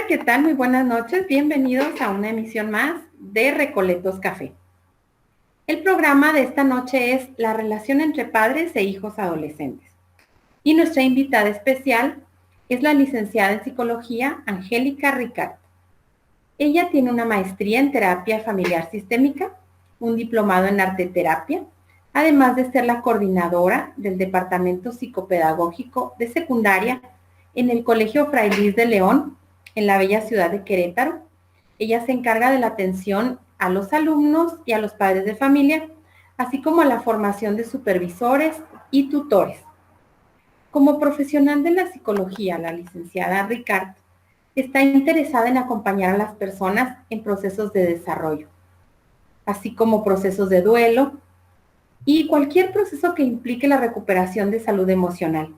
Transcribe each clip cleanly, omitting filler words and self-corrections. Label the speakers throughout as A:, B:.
A: ¿qué tal? Muy buenas noches. Bienvenidos a una emisión más de Recoletos Café. El programa de esta noche es la relación entre padres e hijos adolescentes. Y nuestra invitada especial es la licenciada en psicología Angélica Ricart. Ella tiene una maestría en terapia familiar sistémica, un diplomado en arteterapia, además de ser la coordinadora del departamento psicopedagógico de secundaria en el Colegio Fray Luis de León, en la bella ciudad de Querétaro. Ella se encarga de la atención a los alumnos y a los padres de familia, así como a la formación de supervisores y tutores. Como profesional de la psicología, la licenciada Ricart está interesada en acompañar a las personas en procesos de desarrollo, así como procesos de duelo y cualquier proceso que implique la recuperación de salud emocional.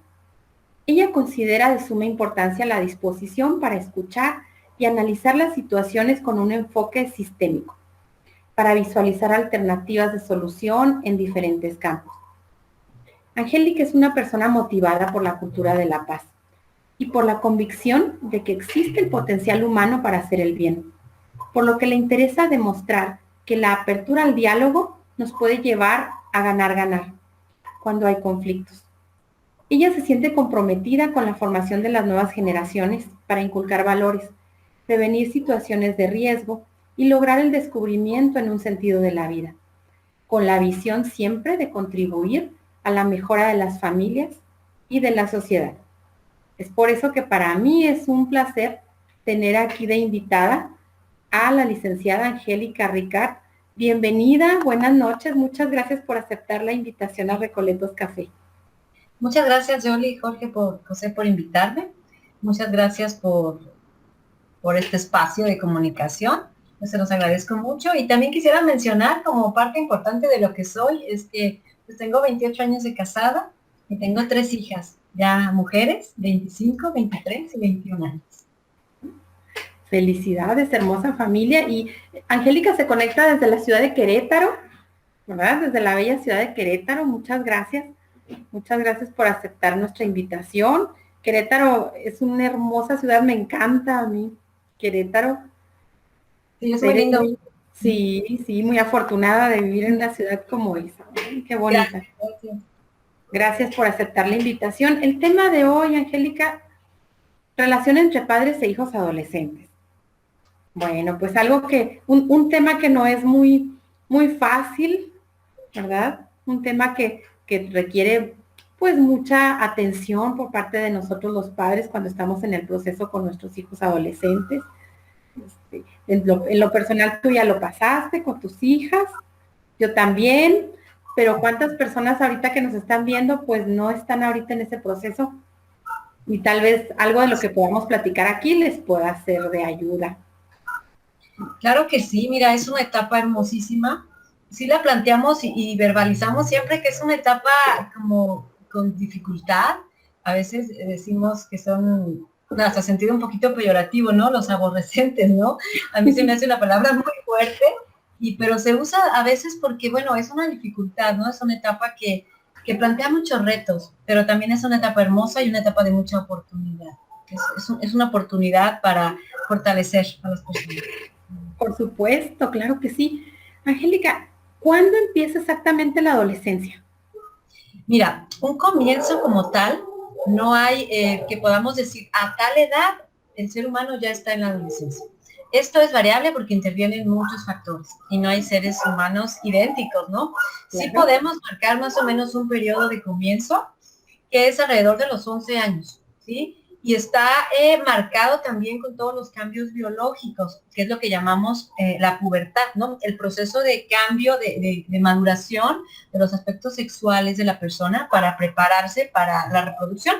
A: Ella considera de suma importancia la disposición para escuchar y analizar las situaciones con un enfoque sistémico, para visualizar alternativas de solución en diferentes campos. Angélica es una persona motivada por la cultura de la paz y por la convicción de que existe el potencial humano para hacer el bien, por lo que le interesa demostrar que la apertura al diálogo nos puede llevar a ganar cuando hay conflictos. Ella se siente comprometida con la formación de las nuevas generaciones para inculcar valores, prevenir situaciones de riesgo y lograr el descubrimiento en un sentido de la vida, con la visión siempre de contribuir a la mejora de las familias y de la sociedad. Es por eso que para mí es un placer tener aquí de invitada a la licenciada Angélica Ricart. Bienvenida, buenas noches, muchas gracias por aceptar la invitación a Recoletos Café.
B: Muchas gracias, Yoli y Jorge, José, por invitarme. Muchas gracias por este espacio de comunicación. Pues se los agradezco mucho. Y también quisiera mencionar como parte importante de lo que soy, es que pues, tengo 28 años de casada y tengo 3 hijas, ya mujeres, 25, 23 y 21 años.
A: Felicidades, hermosa familia. Y Angélica se conecta desde la ciudad de Querétaro, ¿verdad? Desde la bella ciudad de Querétaro. Muchas gracias. Muchas gracias por aceptar nuestra invitación. Querétaro es una hermosa ciudad, me encanta a mí. Querétaro.
B: Sí, es muy lindo.
A: Sí, muy afortunada de vivir en una ciudad como esa. Ay, qué bonita.
B: Gracias.
A: Gracias por aceptar la invitación. El tema de hoy, Angélica, relación entre padres e hijos adolescentes. Bueno, pues algo que, un tema que no es muy fácil, ¿verdad? Un tema que requiere pues mucha atención por parte de nosotros los padres cuando estamos en el proceso con nuestros hijos adolescentes. En lo personal tú ya lo pasaste con tus hijas, yo también, pero cuántas personas ahorita que nos están viendo pues no están ahorita en ese proceso y tal vez algo de lo que podamos platicar aquí les pueda ser de ayuda.
B: Claro que sí, mira, es una etapa hermosísima. Sí la planteamos y verbalizamos siempre que es una etapa como con dificultad. A veces decimos que son, hasta sentido un poquito peyorativo, ¿no? Los aborrecentes, ¿no? A mí se me hace una palabra muy fuerte, pero se usa a veces porque, bueno, es una dificultad, ¿no? Es una etapa que plantea muchos retos, pero también es una etapa hermosa y una etapa de mucha oportunidad. Es una oportunidad para fortalecer a las personas.
A: Por supuesto, claro que sí. Angélica, ¿cuándo empieza exactamente la adolescencia?
B: Mira, un comienzo como tal, no hay que podamos decir a tal edad el ser humano ya está en la adolescencia. Esto es variable porque intervienen muchos factores y no hay seres humanos idénticos, ¿no? Sí podemos marcar más o menos un periodo de comienzo que es alrededor de los 11 años, ¿sí? Y está marcado también con todos los cambios biológicos, que es lo que llamamos la pubertad, ¿no? El proceso de cambio, de maduración de los aspectos sexuales de la persona para prepararse para la reproducción,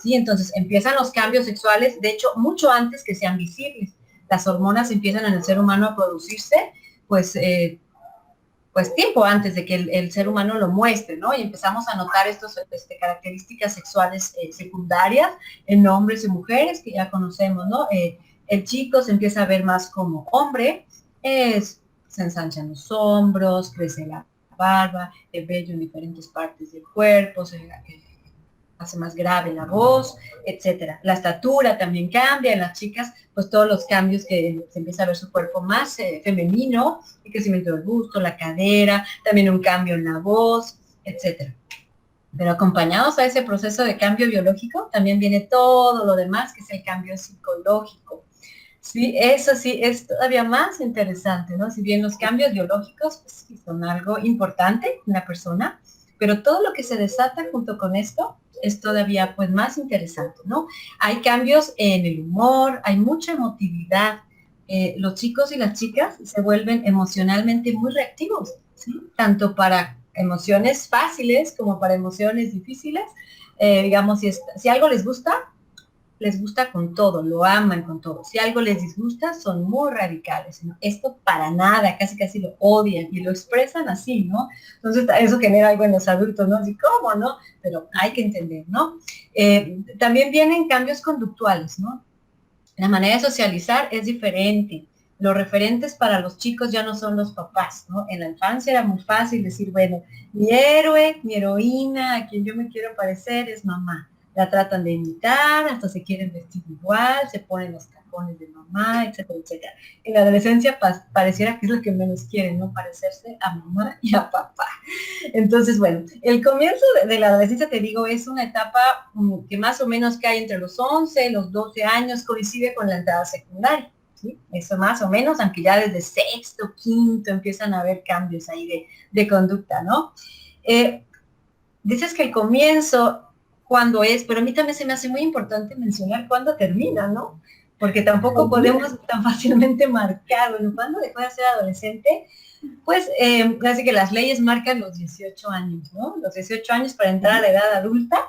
B: ¿sí? Entonces empiezan los cambios sexuales, de hecho, mucho antes que sean visibles. Las hormonas empiezan en el ser humano a producirse, pues tiempo antes de que el ser humano lo muestre, ¿no? Y empezamos a notar estas características sexuales secundarias en hombres y mujeres que ya conocemos, ¿no? El chico se empieza a ver más como hombre, se ensanchan los hombros, crece la barba, el vello en diferentes partes del cuerpo, hace más grave la voz, etcétera. La estatura también cambia en las chicas, pues todos los cambios que se empieza a ver su cuerpo más femenino, el crecimiento del busto, la cadera, también un cambio en la voz, etcétera. Pero acompañados a ese proceso de cambio biológico, también viene todo lo demás, que es el cambio psicológico. Sí, eso sí es todavía más interesante, ¿no? Si bien los cambios biológicos pues, sí son algo importante en la persona, pero todo lo que se desata junto con esto es todavía pues más interesante, ¿no? Hay cambios en el humor, hay mucha emotividad. Los chicos y las chicas se vuelven emocionalmente muy reactivos, ¿sí? Tanto para emociones fáciles como para emociones difíciles. Digamos, si algo les gusta con todo, lo aman con todo. Si algo les disgusta, son muy radicales, ¿no? Esto para nada, casi casi lo odian y lo expresan así, ¿no? Entonces eso genera algo en los adultos, ¿no? Así, ¿cómo, no? Pero hay que entender, ¿no? También vienen cambios conductuales, ¿no? La manera de socializar es diferente. Los referentes para los chicos ya no son los papás, ¿no? En la infancia era muy fácil decir, bueno, mi héroe, mi heroína, a quien yo me quiero parecer es mamá. La tratan de imitar, hasta se quieren vestir igual, se ponen los tacones de mamá, etcétera, etcétera. En la adolescencia pareciera que es lo que menos quieren, ¿no? Parecerse a mamá y a papá. Entonces, bueno, el comienzo de la adolescencia, te digo, es una etapa que más o menos cae entre los 11 y los 12 años, coincide con la entrada secundaria. ¿Sí? Eso más o menos, aunque ya desde sexto, quinto empiezan a haber cambios ahí de conducta, ¿no? Dices que el comienzo, cuando es, pero a mí también se me hace muy importante mencionar cuándo termina, ¿no? Porque tampoco podemos tan fácilmente marcar, bueno, cuándo dejó de ser adolescente, pues así que las leyes marcan los 18 años, ¿no? Los 18 años para entrar a la edad adulta,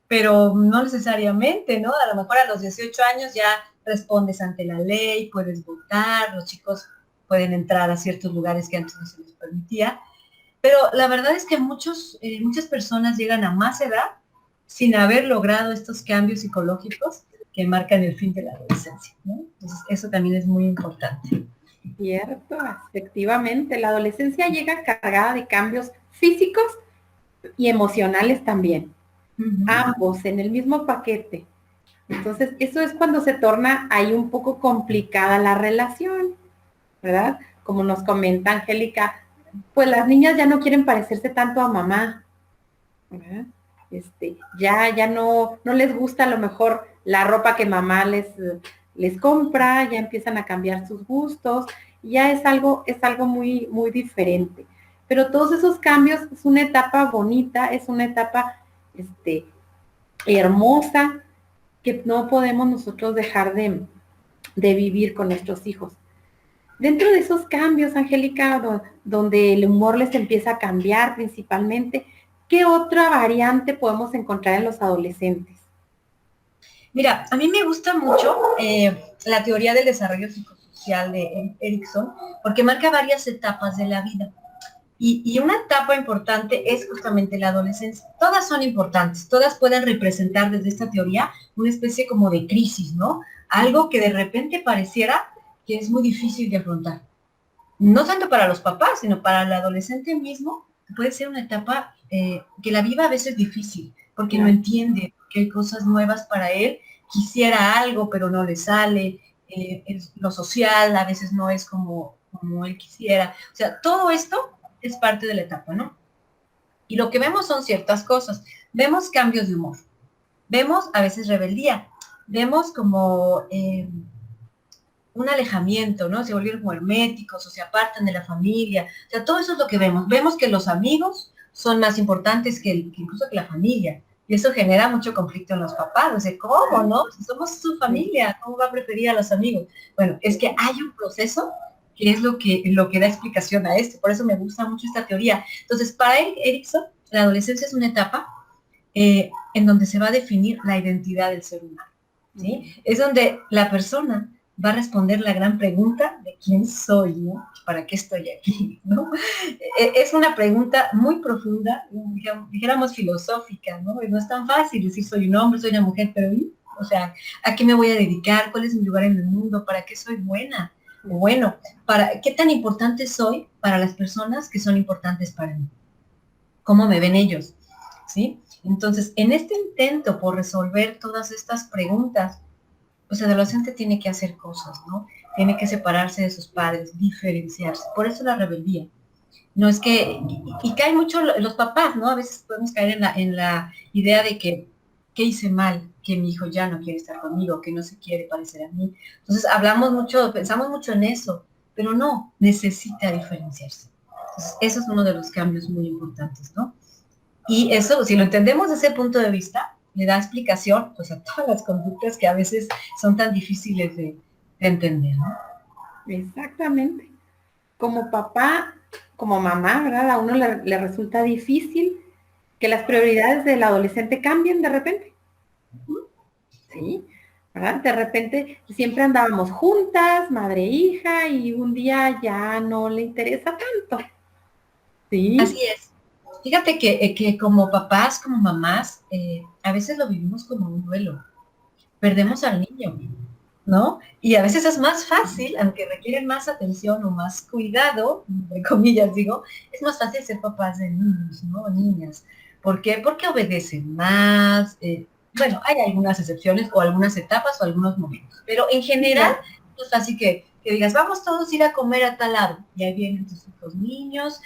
B: pero no necesariamente, ¿no? A lo mejor a los 18 años ya respondes ante la ley, puedes votar, los chicos pueden entrar a ciertos lugares que antes no se les permitía, pero la verdad es que muchas personas llegan a más edad sin haber logrado estos cambios psicológicos que marcan el fin de la adolescencia, ¿no? Entonces eso también es muy importante.
A: Cierto, efectivamente, la adolescencia llega cargada de cambios físicos y emocionales también, ambos en el mismo paquete. Entonces, eso es cuando se torna ahí un poco complicada la relación, ¿verdad? Como nos comenta Angélica, pues las niñas ya no quieren parecerse tanto a mamá, ¿verdad? Ya no les gusta a lo mejor la ropa que mamá les compra, ya empiezan a cambiar sus gustos, ya es algo muy, muy diferente. Pero todos esos cambios es una etapa bonita, es una etapa hermosa, que no podemos nosotros dejar de vivir con nuestros hijos. Dentro de esos cambios, Angélica, donde el humor les empieza a cambiar principalmente, ¿qué otra variante podemos encontrar en los adolescentes?
B: Mira, a mí me gusta mucho la teoría del desarrollo psicosocial de Erikson, porque marca varias etapas de la vida. Y una etapa importante es justamente la adolescencia. Todas son importantes, todas pueden representar desde esta teoría una especie como de crisis, ¿no? Algo que de repente pareciera que es muy difícil de afrontar. No tanto para los papás, sino para el adolescente mismo, puede ser una etapa que la viva a veces difícil, porque no entiende que hay cosas nuevas para él, quisiera algo, pero no le sale, lo social a veces no es como él quisiera. O sea, todo esto es parte de la etapa, ¿no? Y lo que vemos son ciertas cosas. Vemos cambios de humor, vemos a veces rebeldía, vemos como un alejamiento, ¿no? Se volvieron como herméticos o se apartan de la familia. O sea, todo eso es lo que vemos. Vemos que los amigos son más importantes que incluso que la familia. Y eso genera mucho conflicto en los papás. O sea, ¿cómo, no? Si somos su familia, ¿cómo va a preferir a los amigos? Bueno, es que hay un proceso que es lo que da explicación a esto. Por eso me gusta mucho esta teoría. Entonces, para Erikson, la adolescencia es una etapa en donde se va a definir la identidad del ser humano, ¿sí? Es donde la persona va a responder la gran pregunta de quién soy, ¿no? ¿Para qué estoy aquí? ¿No? Es una pregunta muy profunda, dijéramos filosófica, ¿no? Y no es tan fácil decir soy un hombre, soy una mujer, pero o sea, ¿a qué me voy a dedicar? ¿Cuál es mi lugar en el mundo? ¿Para qué soy buena? O bueno, ¿qué tan importante soy para las personas que son importantes para mí? ¿Cómo me ven ellos? ¿sí? Entonces, en este intento por resolver todas estas preguntas, pues el adolescente tiene que hacer cosas, ¿no? Tiene que separarse de sus padres, diferenciarse. Por eso la rebeldía. No es que, y caen mucho los papás, ¿no? A veces podemos caer en la idea de que hice mal, que mi hijo ya no quiere estar conmigo, que no se quiere parecer a mí. Entonces hablamos mucho, pensamos mucho en eso, pero no, necesita diferenciarse. Entonces, eso es uno de los cambios muy importantes, ¿no? Y eso, si lo entendemos desde ese punto de vista, le da explicación pues a todas las conductas que a veces son tan difíciles de entender, ¿no?
A: Exactamente. Como papá, como mamá, ¿verdad? A uno le resulta difícil que las prioridades del adolescente cambien de repente. Sí, ¿verdad? De repente siempre andábamos juntas, madre e hija, y un día ya no le interesa tanto.
B: Así
A: Sí,
B: es. Fíjate que como papás, como mamás, a veces lo vivimos como un duelo. Perdemos al niño, ¿no? Y a veces es más fácil, aunque requieren más atención o más cuidado, entre comillas digo, es más fácil ser papás de niños, ¿no? Niñas. ¿Por qué? Porque obedecen más. Bueno, hay algunas excepciones o algunas etapas o algunos momentos, pero en
A: sí,
B: general
A: claro.
B: es así que digas, vamos todos a ir a comer a tal lado, y ahí vienen tus hijos niños,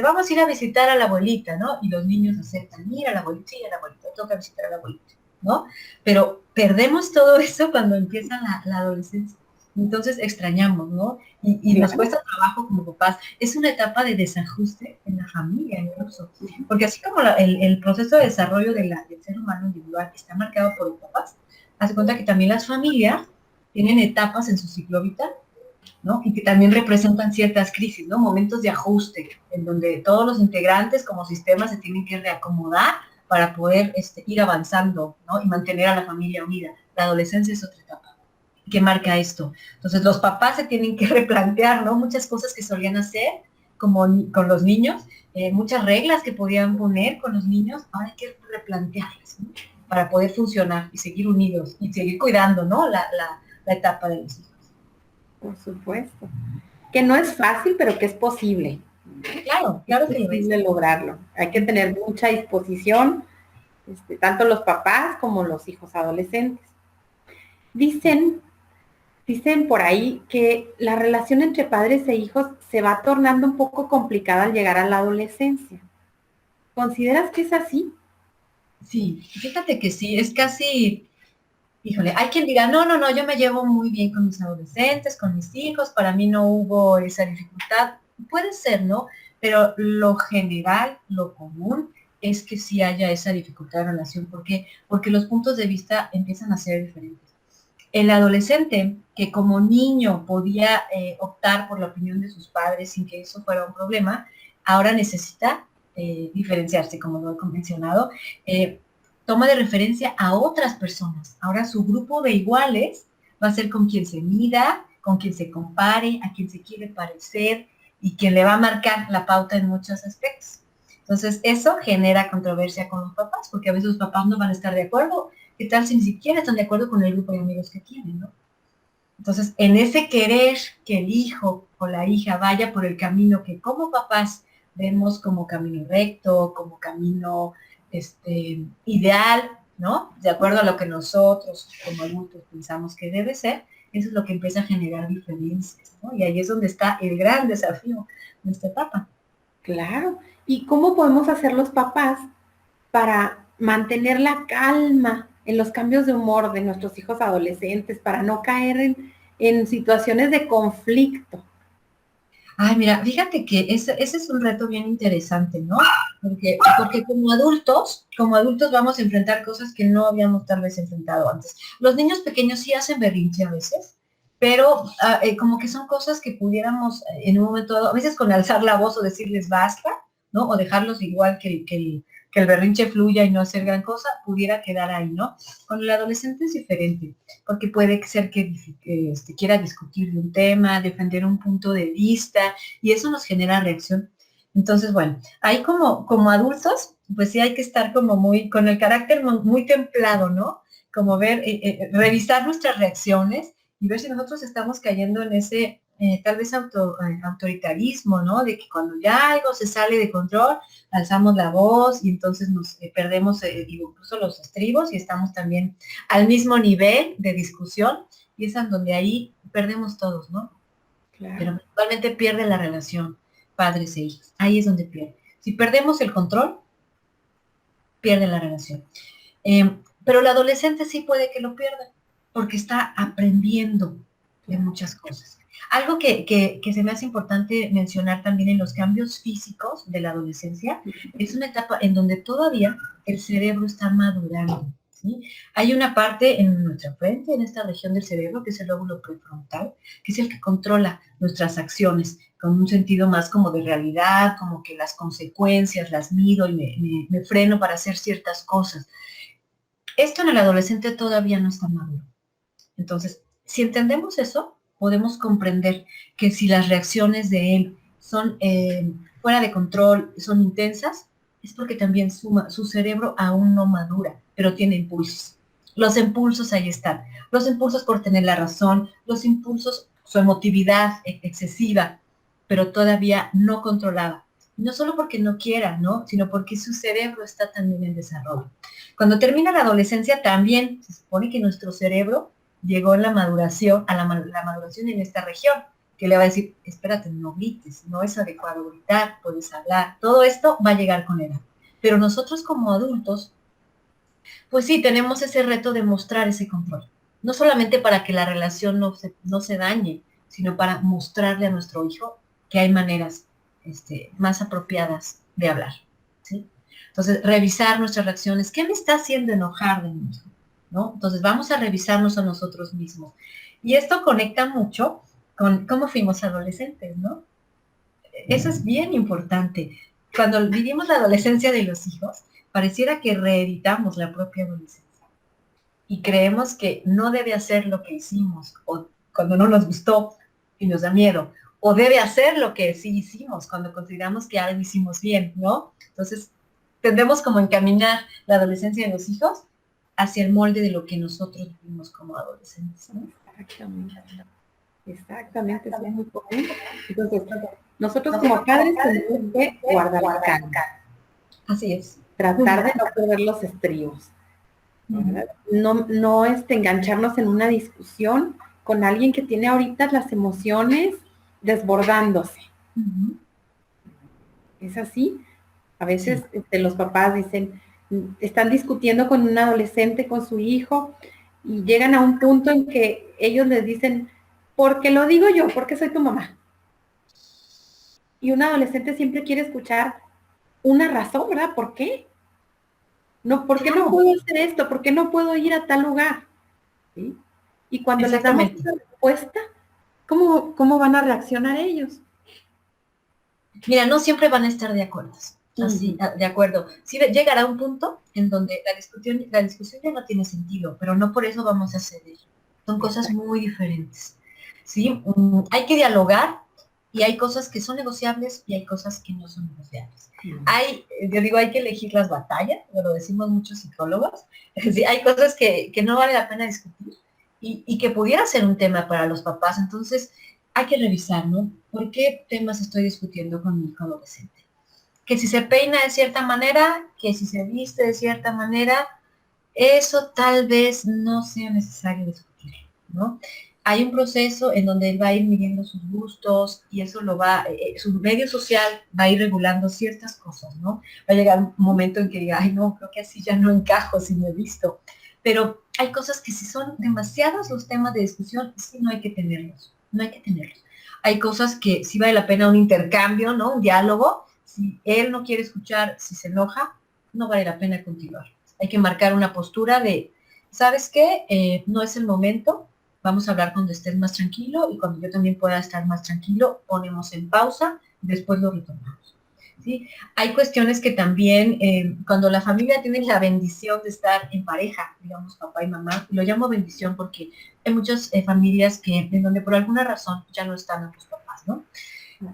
B: vamos a ir a visitar a la abuelita, ¿no? Y los niños aceptan, mira a la abuelita, sí, a la abuelita, toca visitar a la abuelita, ¿no? Pero perdemos todo eso cuando empieza la adolescencia. Entonces extrañamos, ¿no? Y nos
A: Claro.
B: cuesta trabajo como papás. Es una etapa de desajuste en la familia incluso.
A: Ujú.
B: Porque así como el proceso de desarrollo del ser humano individual está marcado por etapas, hace cuenta que también las familias tienen etapas en su ciclo vital, ¿no? Y que también representan ciertas crisis, ¿no? Momentos de ajuste, en donde todos los integrantes como sistema se tienen que reacomodar para poder ir avanzando, ¿no? Y mantener a la familia unida. La adolescencia es otra etapa que marca esto. Entonces los papás se tienen que replantear, ¿no? Muchas cosas que solían hacer como con los niños, muchas reglas que podían poner con los niños, ahora hay que replantearlas, ¿no? Para poder funcionar y seguir unidos y seguir cuidando, ¿no? La etapa de los hijos.
A: Por supuesto. Que no es fácil, pero que es posible.
B: Claro,
A: Es
B: claro que lo es.
A: posible lograrlo. Hay que tener mucha disposición, tanto los papás como los hijos adolescentes. Dicen, dicen por ahí que la relación entre padres e hijos se va tornando un poco complicada al llegar a la adolescencia. ¿Consideras que es así?
B: Sí, fíjate que sí, es casi, híjole, hay quien diga, no, no, no, yo me llevo muy bien con mis adolescentes, con mis hijos, para mí no hubo esa dificultad. Puede ser, ¿no? Pero lo general, lo común, es que sí haya esa dificultad de relación. ¿Por qué? Porque los puntos de vista empiezan a ser diferentes. El adolescente que como niño podía optar por la opinión de sus padres sin que eso fuera un problema, ahora necesita diferenciarse, como lo he mencionado, toma de referencia a otras personas. Ahora su grupo de iguales va a ser con quien se mida, con quien se compare, a quien se quiere parecer y quien le va a marcar la pauta en muchos aspectos. Entonces, eso genera controversia con los papás, porque a veces los papás no van a estar de acuerdo. ¿Qué tal si ni siquiera están de acuerdo con el grupo de amigos que tienen, ¿no? Entonces, en ese querer que el hijo o la hija vaya por el camino que como papás vemos como camino recto, como camino ideal, ¿no? De acuerdo a lo que nosotros como adultos pensamos que debe ser, eso es lo que empieza a generar diferencias, ¿no? Y ahí es donde está el gran desafío de esta etapa.
A: Claro. ¿Y cómo podemos hacer los papás para mantener la calma en los cambios de humor de nuestros hijos adolescentes, para no caer en situaciones de conflicto?
B: Ay, mira, fíjate que ese es un reto bien interesante, ¿no? Porque como adultos vamos a enfrentar cosas que no habíamos tal vez enfrentado antes. Los niños pequeños sí hacen berrinche a veces, pero como que son cosas que pudiéramos en un momento dado, a veces con alzar la voz o decirles basta, ¿no? O dejarlos igual que el berrinche fluya y no hacer gran cosa, pudiera quedar ahí, ¿no? Con el adolescente es diferente, porque puede ser que quiera discutir de un tema, defender un punto de vista, y eso nos genera reacción. Entonces, bueno, ahí como adultos, pues sí hay que estar como muy, con el carácter muy templado, ¿no? Como ver, revisar nuestras reacciones y ver si nosotros estamos cayendo en ese tal vez autoritarismo, ¿no? De que cuando ya algo se sale de control, alzamos la voz y entonces nos perdemos incluso los estribos y estamos también al mismo nivel de discusión y es en donde ahí perdemos todos, ¿no? Claro. Pero principalmente pierde la relación padres e hijos. Ahí es donde pierde. Si perdemos el control, pierde la relación. Pero el adolescente sí puede que lo pierda, porque está aprendiendo de muchas cosas. Algo que se me hace importante mencionar también en los cambios físicos de la adolescencia, es una etapa en donde todavía el cerebro está madurando, ¿sí? Hay una parte en nuestra frente, en esta región del cerebro, que es el lóbulo prefrontal, que es el que controla nuestras acciones, con un sentido más como de realidad, como que las consecuencias las mido y me freno para hacer ciertas cosas. Esto en el adolescente todavía no está maduro. Entonces, si entendemos eso, podemos comprender que si las reacciones de él son fuera de control, son intensas, es porque también su cerebro aún no madura, pero tiene impulsos. Los impulsos ahí están. Los impulsos por tener la razón, los impulsos, su emotividad excesiva, pero todavía no controlada. No solo porque no quiera, ¿no? Sino porque su cerebro está también en desarrollo. Cuando termina la adolescencia también se supone que nuestro cerebro llegó en la maduración, a la maduración en esta región, que le va a decir, espérate, no grites, no es adecuado gritar, puedes hablar, todo esto va a llegar con edad. Pero nosotros como adultos, pues sí, tenemos ese reto de mostrar ese control. No solamente para que la relación no se dañe, sino para mostrarle a nuestro hijo que hay maneras más apropiadas de hablar, ¿sí? Entonces, revisar nuestras reacciones. ¿Qué me está haciendo enojar de mí? ¿No? Entonces, vamos a revisarnos a nosotros mismos. Y esto conecta mucho con cómo fuimos adolescentes, ¿no? Eso es bien importante. Cuando vivimos la adolescencia de los hijos, pareciera que reeditamos la propia adolescencia. Y creemos que no debe hacer lo que hicimos, o cuando no nos gustó y nos da miedo, o debe hacer lo que sí hicimos, cuando consideramos que algo hicimos bien, ¿no? Entonces, tendemos como encaminar la adolescencia de los hijos hacia el molde de lo que nosotros vivimos como adolescentes, ¿no?
A: Exactamente, eso es muy común. Entonces, nosotros como padres tenemos que guardar la calma.
B: Así es.
A: Tratar de no perder los estribos. No engancharnos en una discusión con alguien que tiene ahorita las emociones desbordándose. Es así. A veces los papás dicen, están discutiendo con un adolescente, con su hijo, y llegan a un punto en que ellos les dicen, porque lo digo yo, porque soy tu mamá. Y un adolescente siempre quiere escuchar una razón, ¿verdad? ¿Por qué? No, ¿por qué no puedo hacer esto? ¿Por qué no puedo ir a tal lugar? ¿Sí? Y cuando les damos esa respuesta, ¿cómo van a reaccionar ellos?
B: Mira, no siempre van a estar de acuerdo. Así, de acuerdo. Sí, llegará un punto en donde la discusión ya no tiene sentido, pero no por eso vamos a ceder. Son cosas muy diferentes. ¿Sí? Hay que dialogar y hay cosas que son negociables y hay cosas que no son negociables. Yo digo, hay que elegir las batallas, lo decimos muchos psicólogos. ¿Sí? Hay cosas que no vale la pena discutir y que pudiera ser un tema para los papás. Entonces, hay que revisar, ¿no? ¿Por qué temas estoy discutiendo con mi hijo adolescente? Que si se peina de cierta manera, que si se viste de cierta manera, eso tal vez no sea necesario discutir, ¿no? Hay un proceso en donde él va a ir midiendo sus gustos y eso su medio social va a ir regulando ciertas cosas, ¿no? Va a llegar un momento en que diga, ay, no, creo que así ya no encajo si me he visto. Pero hay cosas que si son demasiados los temas de discusión, sí no hay que tenerlos, no hay que tenerlos. Hay cosas que sí vale la pena un intercambio, ¿no? Un diálogo. Si él no quiere escuchar, si se enoja, no vale la pena continuar. Hay que marcar una postura de, ¿sabes qué? No es el momento, vamos a hablar cuando estés más tranquilo y cuando yo también pueda estar más tranquilo, ponemos en pausa, después lo retomamos. ¿Sí? Hay cuestiones que también, cuando la familia tiene la bendición de estar en pareja, digamos papá y mamá, lo llamo bendición porque hay muchas familias en donde por alguna razón ya no están nuestros papás, ¿no?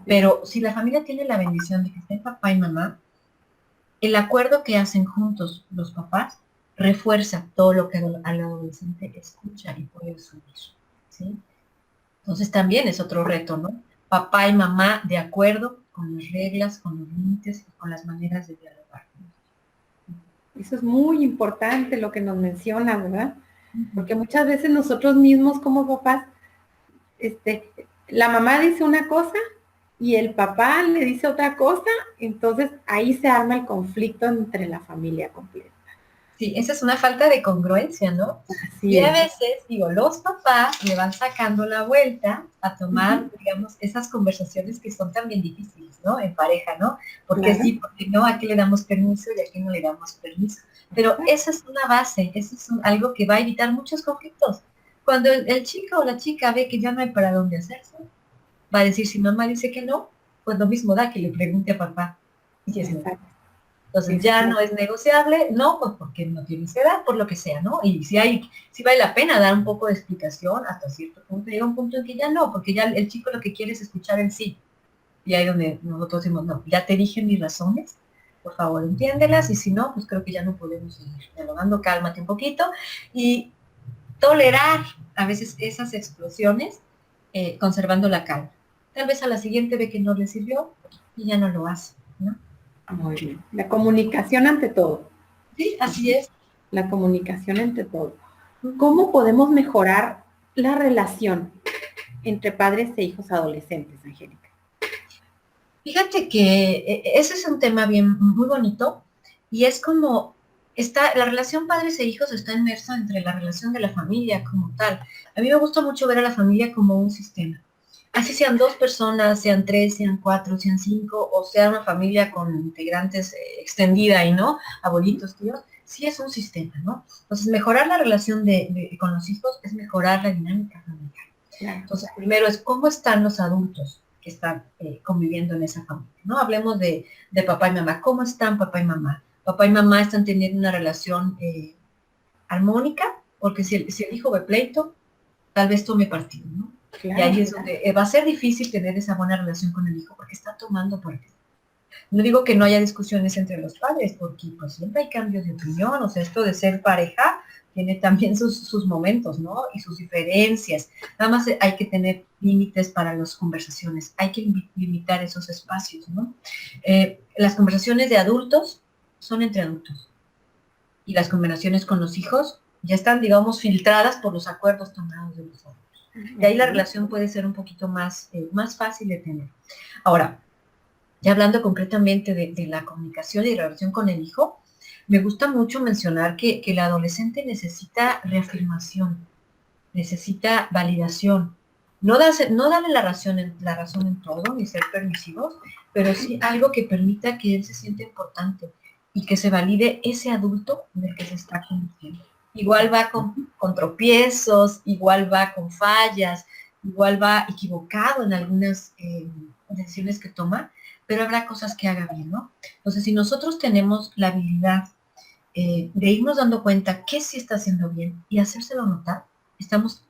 B: Pero si la familia tiene la bendición de que estén papá y mamá, el acuerdo que hacen juntos los papás refuerza todo lo que al adolescente escucha y puede asumir, ¿sí? Entonces también es otro reto, ¿no? Papá y mamá de acuerdo con las reglas, con los límites y con las maneras de dialogar.
A: Eso es muy importante lo que nos menciona, ¿verdad?
B: Ujú.
A: Porque muchas veces nosotros mismos como papás, la mamá dice una cosa y el papá le dice otra cosa, entonces ahí se arma el conflicto entre la familia completa.
B: Sí, esa es una falta de congruencia, ¿no?
A: Así
B: Y a
A: es.
B: veces, digo, los papás le van sacando la vuelta a tomar,
A: Ujú,
B: digamos, esas conversaciones que son también difíciles, ¿no? En pareja, ¿no? Porque
A: claro.
B: sí, porque no, a qué le damos permiso y a qué no le damos permiso. Pero esa es una base, eso es algo que va a evitar muchos conflictos. Cuando el chico o la chica ve que ya no hay para dónde hacerse, va a decir, si mamá dice que no, pues lo mismo da que le pregunte a papá. Y es no.
A: Exacto.
B: Entonces ya no
A: Exacto.
B: es negociable, no, pues porque no tienes edad, por lo que sea, ¿no? Y si vale la pena dar un poco de explicación hasta cierto punto, llega un punto en que ya no, porque ya el chico lo que quiere es escuchar en sí. Y ahí donde nosotros decimos, no, ya te dije mis razones, por favor entiéndelas, y si no, pues creo que ya no podemos seguir dialogando, cálmate un poquito, y tolerar a veces esas explosiones, conservando la calma. Tal vez a la siguiente ve que no le sirvió y ya no lo hace, ¿no?
A: Muy bien. La comunicación ante todo.
B: Sí, así es.
A: La comunicación ante todo. ¿Cómo podemos mejorar la relación entre padres e hijos adolescentes, Angélica?
B: Fíjate que ese es un tema bien muy bonito y es como la relación padres e hijos está inmersa entre la relación de la familia como tal. A mí me gusta mucho ver a la familia como un sistema. Así sean dos personas, sean tres, sean cuatro, sean cinco, o sea una familia con integrantes extendida y no, abuelitos, tíos, sí es un sistema, ¿no? Entonces, mejorar la relación con los hijos es mejorar la dinámica familiar.
A: Claro.
B: Entonces, primero es cómo están los adultos que están conviviendo en esa familia, ¿no? Hablemos de papá y mamá. ¿Cómo están papá y mamá? Papá y mamá están teniendo una relación armónica, porque si el hijo ve pleito, tal vez tome partido, ¿no? Y
A: Claro.
B: ahí es donde va a ser difícil tener esa buena relación con el hijo, porque está tomando partido. No digo que no haya discusiones entre los padres, porque pues siempre hay cambios de opinión, o sea, esto de ser pareja tiene también sus momentos, ¿no? Y sus diferencias. Nada más hay que tener límites para las conversaciones, hay que limitar esos espacios, ¿no? Las conversaciones de adultos son entre adultos y las conversaciones con los hijos ya están, digamos, filtradas por los acuerdos tomados de los adultos. Y ahí la relación puede ser un poquito más fácil de tener. Ahora, ya hablando concretamente de la comunicación y la relación con el hijo, me gusta mucho mencionar que el adolescente necesita reafirmación, necesita validación. No darle la razón en todo, ni ser permisivos, pero sí algo que permita que él se sienta importante y que se valide ese adulto en el que se está convirtiendo. Igual va con tropiezos, igual va con fallas, igual va equivocado en algunas decisiones que toma, pero habrá cosas que haga bien, ¿no? Entonces, si nosotros tenemos la habilidad de irnos dando cuenta que sí está haciendo bien y hacérselo notar, estamos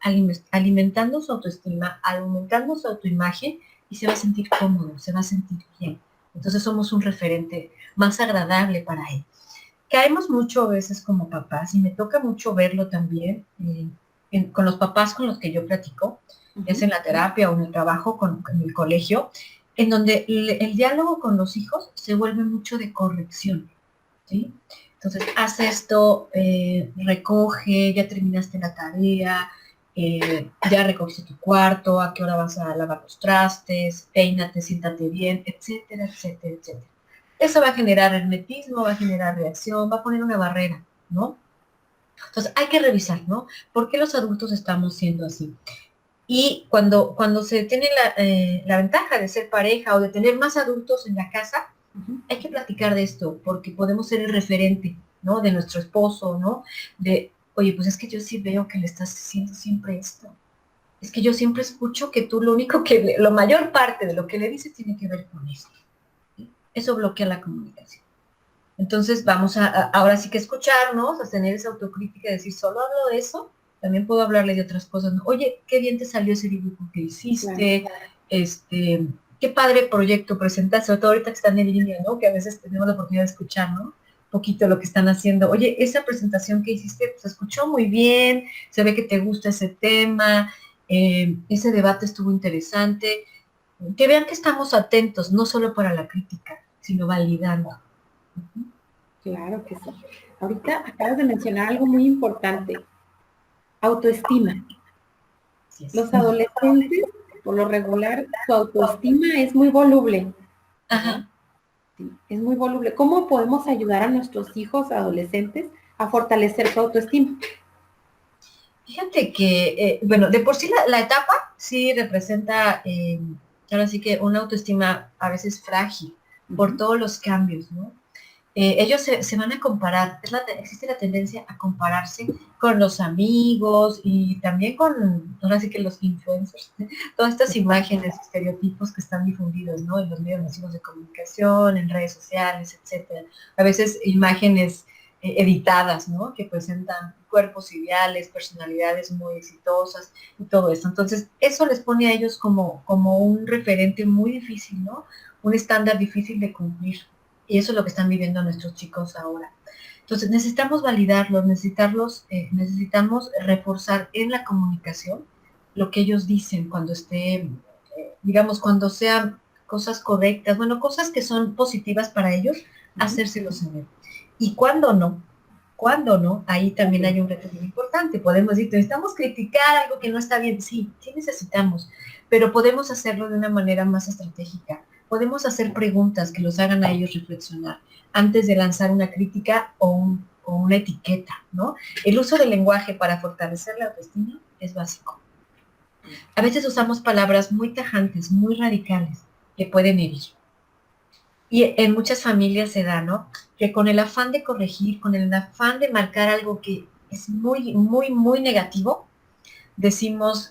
B: alimentando su autoestima, alimentando su autoimagen y se va a sentir cómodo, se va a sentir bien. Entonces somos un referente más agradable para él. Caemos mucho a veces como papás y me toca mucho verlo también con los papás con los que yo platico, es en la terapia o en el trabajo en el colegio, en donde el diálogo con los hijos se vuelve mucho de corrección, ¿sí? Entonces, haz esto, recoge, ya terminaste la tarea, ya recogiste tu cuarto, a qué hora vas a lavar los trastes, peínate, siéntate bien, etcétera, etcétera, etcétera. Eso va a generar hermetismo, va a generar reacción, va a poner una barrera, ¿no? Entonces, hay que revisar, ¿no? ¿Por qué los adultos estamos siendo así? Y cuando se tiene la ventaja de ser pareja o de tener más adultos en la casa, hay que platicar de esto, porque podemos ser el referente, ¿no? De nuestro esposo, ¿no? Oye, pues es que yo sí veo que le estás haciendo siempre esto. Es que yo siempre escucho que tú lo único la mayor parte de lo que le dices tiene que ver con esto. ¿Sí? Eso bloquea la comunicación. Entonces vamos ahora sí que escucharnos, a tener esa autocrítica, decir, solo hablo de eso, también puedo hablarle de otras cosas, ¿no? Oye, qué bien te salió ese dibujo que hiciste, qué padre proyecto presentaste, sobre todo ahorita que están en línea, ¿no? Que a veces tenemos la oportunidad de escuchar, ¿no? Un poquito lo que están haciendo. Oye, esa presentación que hiciste, pues, se escuchó muy bien, se ve que te gusta ese tema, Ese debate estuvo interesante. Que vean que estamos atentos, no solo para la crítica, sino validando.
A: Claro que sí. Ahorita acabas de mencionar algo muy importante, autoestima. Los adolescentes, por lo regular, su autoestima es muy voluble.
B: Ajá.
A: Sí, es muy voluble. ¿Cómo podemos ayudar a nuestros hijos adolescentes a fortalecer su autoestima?
B: Fíjate que, bueno, de por sí la etapa sí representa, ahora sí que una autoestima a veces frágil por todos los cambios, ¿no? Ellos se van a comparar, existe la tendencia a compararse con los amigos y también con, ahora sí que los influencers, todas estas imágenes, estereotipos que están difundidos, ¿no? En los medios masivos de comunicación, en redes sociales, etcétera. A veces imágenes editadas, ¿no? Que presentan cuerpos ideales, personalidades muy exitosas y todo eso. Entonces, eso les pone a ellos como un referente muy difícil, ¿no? Un estándar difícil de cumplir. Y eso es lo que están viviendo nuestros chicos ahora. Entonces, necesitamos validarlos, necesitamos reforzar en la comunicación lo que ellos dicen cuando esté, digamos, cuando sean cosas correctas, bueno, cosas que son positivas para ellos, hacérselos saber. Y cuando no, ahí también hay un reto muy importante. Podemos decir, necesitamos criticar algo que no está bien. Sí, sí necesitamos, pero podemos hacerlo de una manera más estratégica. Podemos hacer preguntas que los hagan a ellos reflexionar antes de lanzar una crítica o una etiqueta, ¿no? El uso del lenguaje para fortalecer la autoestima es básico. A veces usamos palabras muy tajantes, muy radicales, que pueden herir. Y en muchas familias se da, ¿no? Que con el afán de corregir, con el afán de marcar algo que es muy, muy, muy negativo, decimos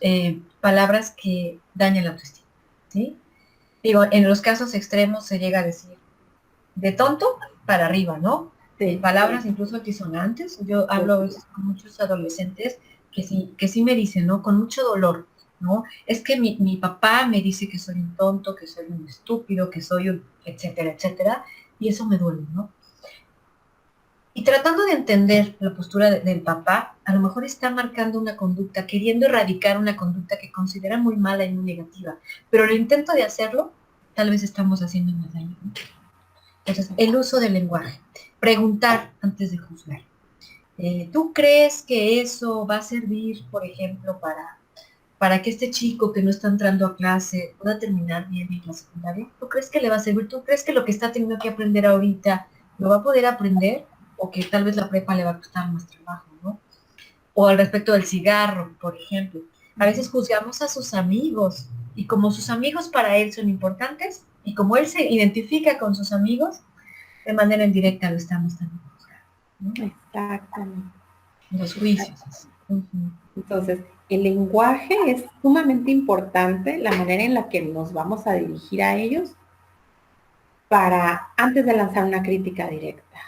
B: palabras que dañan la autoestima, ¿sí? Digo, en los casos extremos se llega a decir de tonto para arriba, ¿no?
A: Sí.
B: Palabras incluso altisonantes. Yo hablo a veces con muchos adolescentes que sí me dicen, ¿no? Con mucho dolor, ¿no? Es que mi papá me dice que soy un tonto, que soy un estúpido, que soy un etcétera, etcétera, y eso me duele, ¿no? Y tratando de entender la postura del papá, a lo mejor está marcando una conducta, queriendo erradicar una conducta que considera muy mala y muy negativa, pero el intento de hacerlo, tal vez estamos haciendo más daño, ¿no? Entonces, el uso del lenguaje. Preguntar antes de juzgar. ¿Tú crees que eso va a servir, por ejemplo, para que este chico que no está entrando a clase pueda terminar bien en la secundaria? ¿Tú crees que le va a servir? ¿Tú crees que lo que está teniendo que aprender ahorita lo va a poder aprender? O que tal vez la prepa le va a costar más trabajo, ¿no? O al respecto del cigarro, por ejemplo. A veces juzgamos a sus amigos y como sus amigos para él son importantes y como él se identifica con sus amigos, de manera indirecta lo estamos también juzgando, ¿no?
A: Exactamente.
B: Los juicios.
A: Entonces, el lenguaje es sumamente importante, la manera en la que nos vamos a dirigir a ellos para antes de lanzar una crítica directa,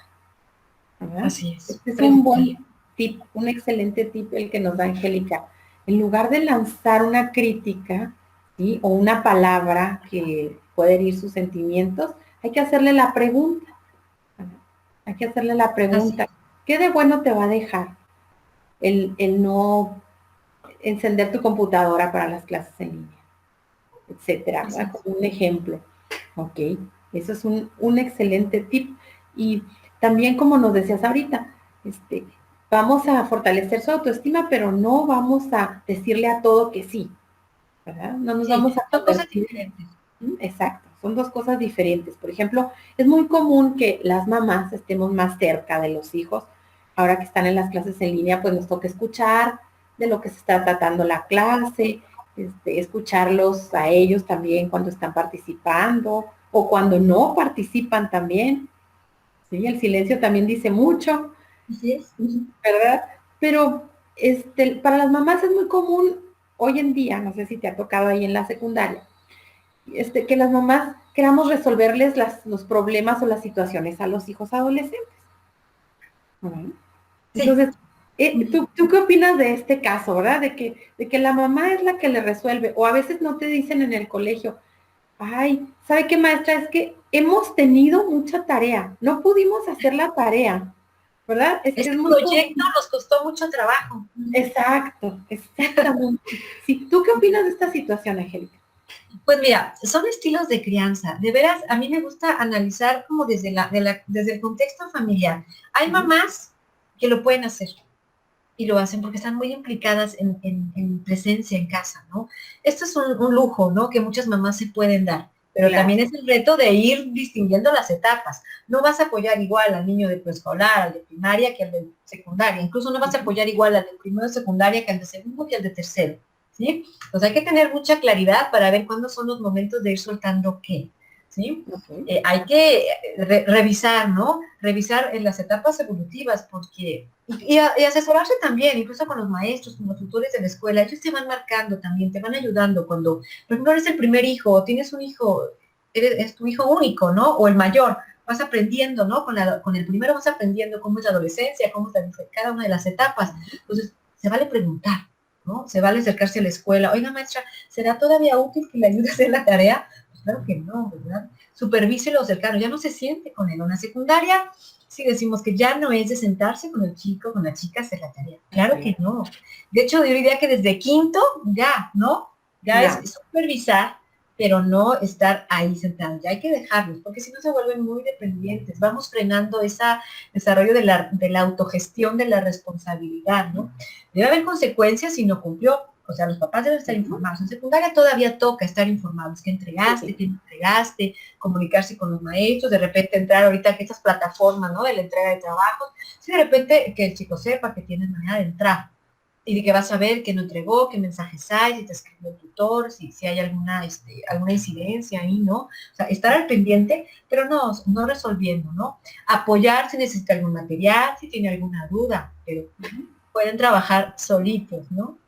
A: ¿verdad?
B: Así es.
A: Este es un buen tip, un excelente tip el que nos da Angélica. En lugar de lanzar una crítica, ¿sí? O una palabra que puede herir sus sentimientos, hay que hacerle la pregunta. Hay que hacerle la pregunta, ¿qué de bueno te va a dejar el no encender tu computadora para las clases en línea, etcétera? Como un ejemplo. Ok, eso es un excelente tip. Y también, como nos decías ahorita, vamos a fortalecer su autoestima, pero no vamos a decirle a todo que sí, ¿verdad? No nos vamos a
B: son cosas diferentes.
A: Exacto, son dos cosas diferentes. Por ejemplo, es muy común que las mamás estemos más cerca de los hijos. Ahora que están en las clases en línea, pues nos toca escuchar de lo que se está tratando la clase, escucharlos a ellos también cuando están participando o cuando no participan también. ¿Sí? El silencio también dice mucho.
B: Así es.
A: ¿Verdad? Pero para las mamás es muy común hoy en día, no sé si te ha tocado ahí en la secundaria, que las mamás queramos resolverles los problemas o las situaciones a los hijos adolescentes. Entonces, ¿tú qué opinas de este caso, verdad? De que la mamá es la que le resuelve, o a veces no te dicen en el colegio, ay, ¿sabe qué, maestra? Es que hemos tenido mucha tarea, no pudimos hacer la tarea. ¿verdad? Es que
B: Este
A: es muy
B: proyecto nos costó mucho trabajo.
A: exacto, exactamente. Sí, ¿tú qué opinas de esta situación, Angélica?
B: Pues mira, son estilos de crianza. De veras, a mí me gusta analizar como desde el contexto familiar. Hay
A: Ujú.
B: mamás que lo pueden hacer y lo hacen porque están muy implicadas en presencia en casa, ¿no? Esto es un lujo, ¿no? Que muchas mamás se pueden dar, pero
A: Claro.
B: también es el reto de ir distinguiendo las etapas. No vas a apoyar igual al niño de preescolar, al de primaria, que al de secundaria. Incluso no vas a
A: Ujú.
B: apoyar igual al de primero de secundaria que al de segundo que al de tercero, ¿sí? Entonces hay que tener mucha claridad para ver cuándo son los momentos de ir soltando qué, ¿sí?
A: Ok.
B: Hay que revisar, ¿no? Revisar en las etapas evolutivas, porque y asesorarse también, incluso con los maestros, con los tutores de la escuela, ellos te van marcando también, te van ayudando cuando, por ejemplo, eres el primer hijo, o tienes un hijo, es tu hijo único, ¿no? O el mayor, vas aprendiendo, ¿no? Con el primero vas aprendiendo cómo es la adolescencia, cómo es cada una de las etapas. Entonces, se vale preguntar, ¿no? Se vale acercarse a la escuela. Oiga, maestra, ¿será todavía útil que le ayude a hacer la tarea? Pues claro que no, ¿verdad? Supervise lo cercano, ya no se siente con él. Una secundaria, si decimos que ya no es de sentarse con el chico, con la chica, hacer la tarea. Claro que no. De hecho, yo diría que desde quinto, ya, ¿no? Ya es
A: Ya.
B: supervisar, pero no estar ahí sentado. Ya hay que dejarlos, porque si no se vuelven muy dependientes. Vamos frenando ese desarrollo de la autogestión de la responsabilidad, ¿no? Debe haber consecuencias si no cumplió. O sea, los papás deben estar
A: Ujú.
B: informados. En secundaria todavía toca estar informados. ¿Qué entregaste?
A: Sí.
B: ¿Qué no entregaste? Comunicarse con los maestros, de repente entrar ahorita que estas plataformas, ¿no? De la entrega de trabajos. Sí, de repente que el chico sepa que tiene manera de entrar y de que vas a ver que no entregó, qué mensajes hay, si te escribió el tutor, si hay alguna incidencia ahí, ¿no? O sea, estar al pendiente, pero no resolviendo, ¿no? Apoyar si necesita algún material, si tiene alguna duda, pero
A: Ujú.
B: pueden trabajar solitos, ¿no?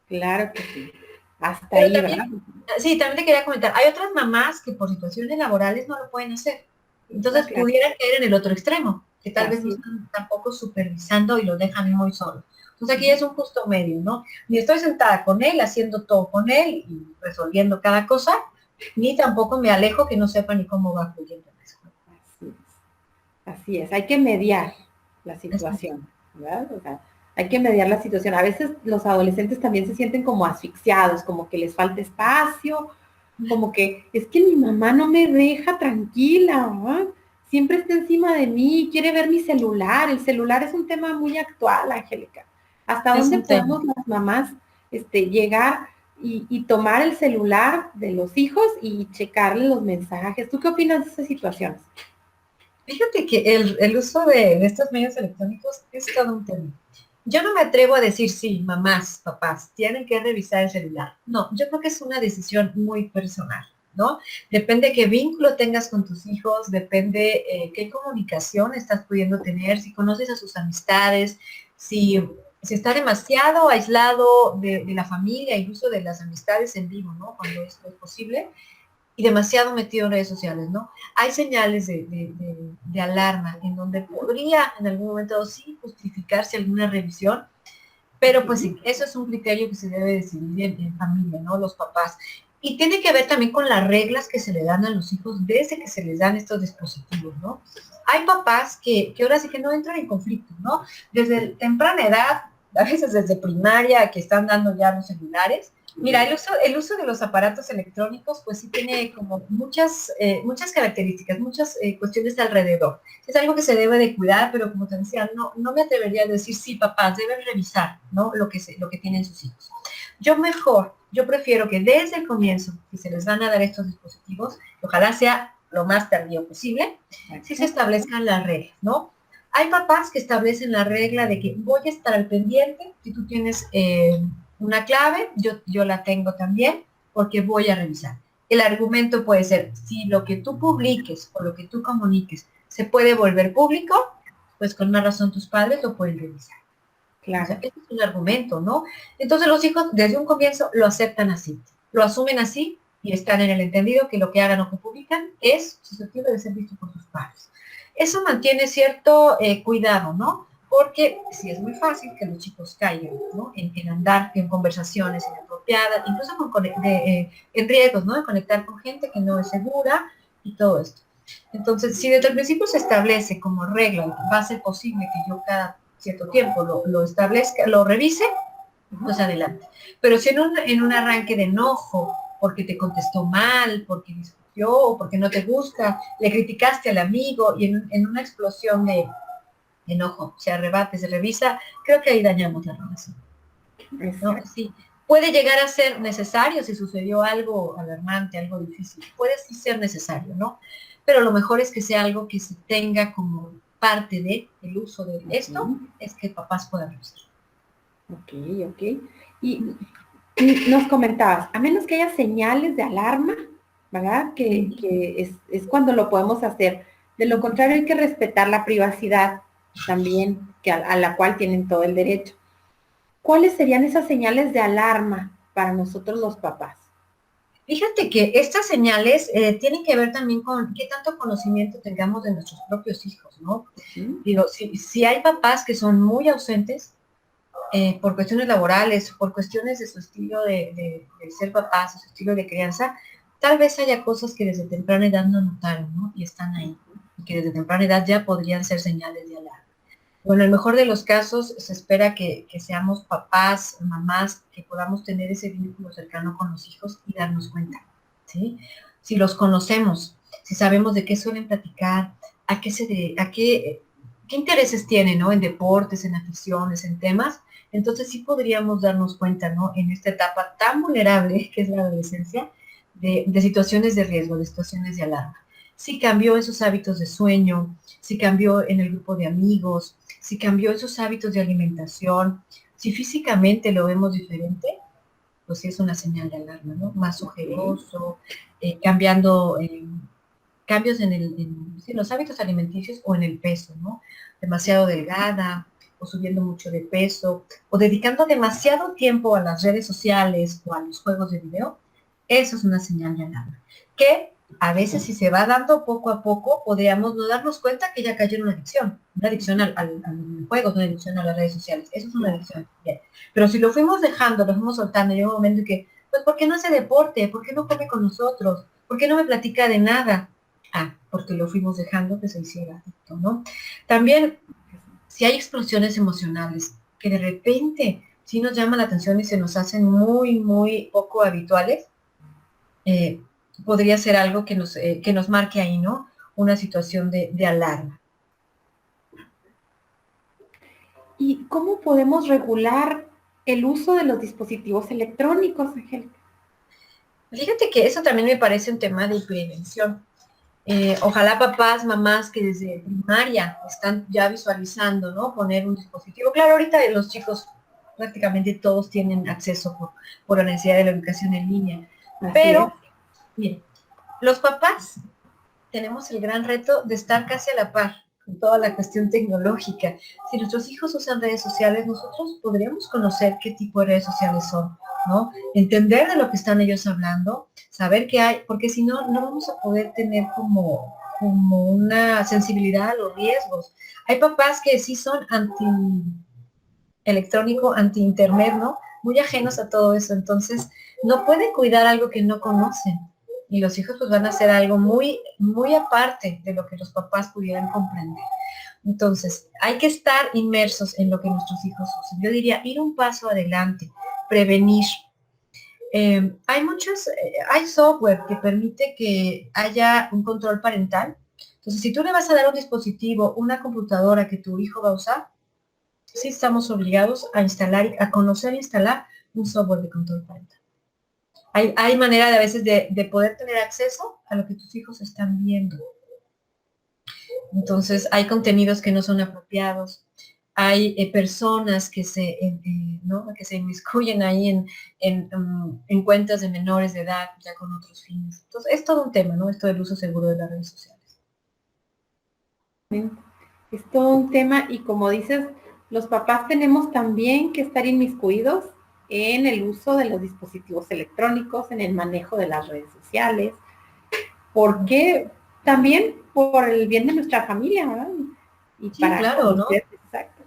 A: Claro que sí. Hasta
B: Pero
A: ahí, ¿verdad?
B: también, sí, también te quería comentar, hay otras mamás que por situaciones laborales no lo pueden hacer.
A: Ah,
B: Entonces
A: claro.
B: pudieran caer en el otro extremo, que tal vez no
A: Así es.
B: están tampoco supervisando y lo dejan muy solo. Entonces aquí es un justo medio, ¿no? Ni estoy sentada con él, haciendo todo con él y resolviendo cada cosa, ni tampoco me alejo que no sepa ni cómo va fluyendo la escuela.
A: Así es. Así es. Hay que mediar la
B: Exacto.
A: situación, ¿verdad? O sea, hay que mediar la situación. A veces los adolescentes también se sienten como asfixiados, como que les falta espacio, como que es que mi mamá no me deja tranquila, ¿verdad? Siempre está encima de mí, quiere ver mi celular. El celular es un tema muy actual, Angélica. ¿Hasta
B: Es
A: dónde
B: un tema.
A: podemos las mamás llegar y tomar el celular de los hijos y checarle los mensajes? ¿Tú qué opinas de esas situaciones?
B: Fíjate que el uso de estos medios electrónicos es todo un tema. Yo no me atrevo a decir, sí, mamás, papás, tienen que revisar el celular. No, yo creo que es una decisión muy personal, ¿no? Depende qué vínculo tengas con tus hijos, depende qué comunicación estás pudiendo tener, si conoces a sus amistades, si está demasiado aislado de la familia, incluso de las amistades en vivo, ¿no? Cuando esto es posible y demasiado metido en redes sociales, ¿no? Hay señales de alarma en donde podría en algún momento sí justificarse alguna revisión, pero pues
A: Ujú.
B: sí, eso es un criterio que se debe decidir en familia, ¿no? Los papás. Y tiene que ver también con las reglas que se le dan a los hijos desde que se les dan estos dispositivos, ¿no? Hay papás que ahora sí que no entran en conflicto, ¿no? Desde temprana edad, a veces desde primaria, que están dando ya los celulares. Mira, el uso de los aparatos electrónicos, pues sí tiene como muchas características, muchas cuestiones alrededor. Es algo que se debe de cuidar, pero como te decía, no me atrevería a decir, sí, papás, deben revisar, ¿no? Lo que tienen sus hijos. Yo prefiero que desde el comienzo, si se les van a dar estos dispositivos, ojalá sea lo más tardío posible, si se
A: Exacto.
B: establezcan las reglas, ¿no? Hay papás que establecen la regla de que voy a estar al pendiente, si tú tienes una clave, yo la tengo también, porque voy a revisar. El argumento puede ser, si lo que tú publiques o lo que tú comuniques se puede volver público, pues con más razón tus padres lo pueden revisar. O sea,
A: Claro.
B: ese es un argumento, ¿no? Entonces los hijos desde un comienzo lo aceptan así, lo asumen así y están en el entendido que lo que hagan o que publican es susceptible de ser visto por sus padres. Eso mantiene cierto cuidado, ¿no? Porque sí es muy fácil que los chicos caigan, ¿no? En andar en conversaciones inapropiadas, incluso en riesgos, ¿no? De conectar con gente que no es segura y todo esto. Entonces, si desde el principio se establece como regla, va a ser posible que yo cada cierto tiempo lo establezca, lo revise, pues adelante. Pero si en un arranque de enojo, porque te contestó mal, porque discutió, o porque no te gusta, le criticaste al amigo, y en una explosión de enojo, se arrebate, se revisa, creo que ahí dañamos la relación, ¿no? Sí, puede llegar a ser necesario si sucedió algo alarmante, algo difícil, puede sí ser necesario, ¿no? Pero lo mejor es que sea algo que se tenga como parte de el uso de esto, es que papás puedan usar.
A: Ok. Y nos comentabas, a menos que haya señales de alarma, ¿verdad? Que es cuando lo podemos hacer. De lo contrario, hay que respetar la privacidad también, a la cual tienen todo el derecho. ¿Cuáles serían esas señales de alarma para nosotros los papás?
B: Fíjate que estas señales tienen que ver también con qué tanto conocimiento tengamos de nuestros propios hijos, ¿no? Digo, si hay papás que son muy ausentes por cuestiones laborales, por cuestiones de su estilo de ser papás, de su estilo de crianza, tal vez haya cosas que desde temprana edad no notaron, ¿no? Y están ahí, y que desde temprana edad ya podrían ser señales de alarma. Bueno, en el mejor de los casos se espera que seamos papás, mamás, que podamos tener ese vínculo cercano con los hijos y darnos cuenta, ¿sí? Si los conocemos, si sabemos de qué suelen platicar, qué intereses tienen, ¿no? En deportes, en aficiones, en temas, entonces sí podríamos darnos cuenta, ¿no? En esta etapa tan vulnerable que es la adolescencia, de situaciones de riesgo, de situaciones de alarma. Si cambió esos hábitos de sueño, si cambió en el grupo de amigos, si cambió esos hábitos de alimentación, si físicamente lo vemos diferente, pues sí es una señal de alarma, ¿no? Más ojeroso, cambios en los hábitos alimenticios o en el peso, ¿no? Demasiado delgada, o subiendo mucho de peso, o dedicando demasiado tiempo a las redes sociales o a los juegos de video, eso es una señal de alarma. Que a veces si se va dando poco a poco, podríamos no darnos cuenta que ya cayó en una adicción al juego, una adicción a las redes sociales. Eso es una adicción. Bien. Pero si lo fuimos dejando, lo fuimos soltando, llega un momento en que, pues, ¿por qué no hace deporte? ¿Por qué no come con nosotros? ¿Por qué no me platica de nada? Porque lo fuimos dejando que se hiciera adicto, ¿no? También, si hay explosiones emocionales que de repente sí nos llama la atención y se nos hacen muy, muy poco habituales, podría ser algo que nos marque ahí, ¿no? Una situación de alarma.
A: ¿Y cómo podemos regular el uso de los dispositivos electrónicos, Angélica?
B: Fíjate que eso también me parece un tema de prevención. Ojalá papás, mamás que desde primaria están ya visualizando, ¿no? Poner un dispositivo. Claro, ahorita los chicos prácticamente todos tienen acceso por la necesidad de la educación en línea. Pero, miren, los papás tenemos el gran reto de estar casi a la par con toda la cuestión tecnológica. Si nuestros hijos usan redes sociales, nosotros podríamos conocer qué tipo de redes sociales son, ¿no? Entender de lo que están ellos hablando, saber qué hay, porque si no, no vamos a poder tener como una sensibilidad a los riesgos. Hay papás que sí son anti-electrónico, anti-internet, ¿no? Muy ajenos a todo eso, entonces no pueden cuidar algo que no conocen. Y los hijos pues van a hacer algo muy, muy aparte de lo que los papás pudieran comprender. Entonces, hay que estar inmersos en lo que nuestros hijos usan. Yo diría, ir un paso adelante, prevenir. Hay software que permite que haya un control parental. Entonces, si tú le vas a dar un dispositivo, una computadora que tu hijo va a usar, sí estamos obligados a instalar, a conocer e instalar un software de control parental. Hay manera de a veces de poder tener acceso a lo que tus hijos están viendo. Entonces, hay contenidos que no son apropiados, hay personas que que se inmiscuyen ahí en cuentas de menores de edad, ya con otros fines. Entonces, es todo un tema, ¿no? Esto del uso seguro de las redes sociales.
A: Es todo un tema y como dices, los papás tenemos también que estar inmiscuidos en el uso de los dispositivos electrónicos, en el manejo de las redes sociales, porque también por el bien de nuestra familia, ¿verdad?
B: Y sí, claro, ¿no?
A: Exacto.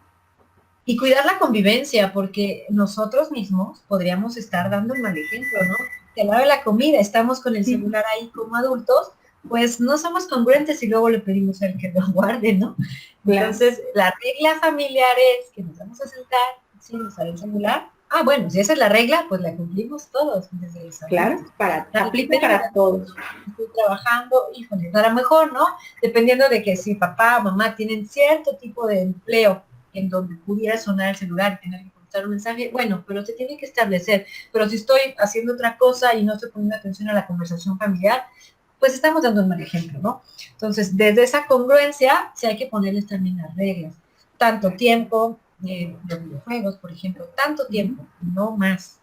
B: Y cuidar la convivencia, porque nosotros mismos podríamos estar dando el mal ejemplo, ¿no? Que a la hora de la comida estamos con el celular ahí como adultos, pues no somos congruentes y luego le pedimos al que lo guarde, ¿no?
A: Claro.
B: Entonces, la regla familiar es que nos vamos a sentar, sí, usar el celular. Ah, bueno, si esa es la regla, pues la cumplimos todos desde los adultos.
A: Claro,
B: La
A: aplica
B: primera
A: para todos.
B: estoy trabajando, híjole, a lo mejor, ¿no? Dependiendo de que si papá o mamá tienen cierto tipo de empleo en donde pudiera sonar el celular y tener que contestar un mensaje, bueno, pero se tiene que establecer. Pero si estoy haciendo otra cosa y no estoy poniendo atención a la conversación familiar, pues estamos dando un mal ejemplo, ¿no? Entonces, desde esa congruencia, sí hay que ponerles también las reglas. Tanto tiempo, los videojuegos, por ejemplo, tanto tiempo, no más,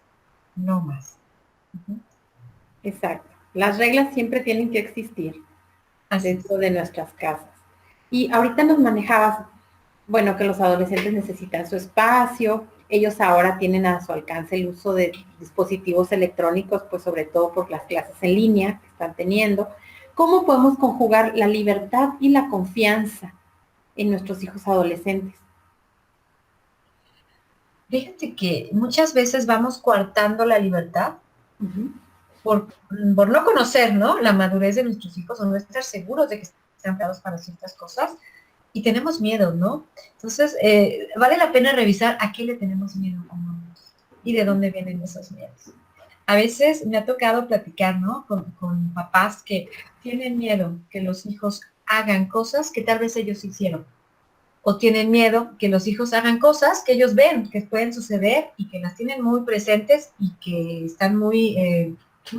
B: no más.
A: Exacto. Las reglas siempre tienen que existir
B: Así es.
A: dentro de nuestras casas. Y ahorita nos manejabas, bueno, que los adolescentes necesitan su espacio, ellos ahora tienen a su alcance el uso de dispositivos electrónicos, pues sobre todo por las clases en línea que están teniendo. ¿Cómo podemos conjugar la libertad y la confianza en nuestros hijos adolescentes?
B: Fíjate que muchas veces vamos coartando la libertad
A: Uh-huh.
B: por, por no conocer, ¿no? La madurez de nuestros hijos o no estar seguros de que están preparados para ciertas cosas y tenemos miedo, ¿no? Entonces, vale la pena revisar a qué le tenemos miedo y de dónde vienen esos miedos. A veces me ha tocado platicar, ¿no? Con papás que tienen miedo que los hijos hagan cosas que tal vez ellos hicieron. O tienen miedo que los hijos hagan cosas que ellos ven, que pueden suceder y que las tienen muy presentes y que están muy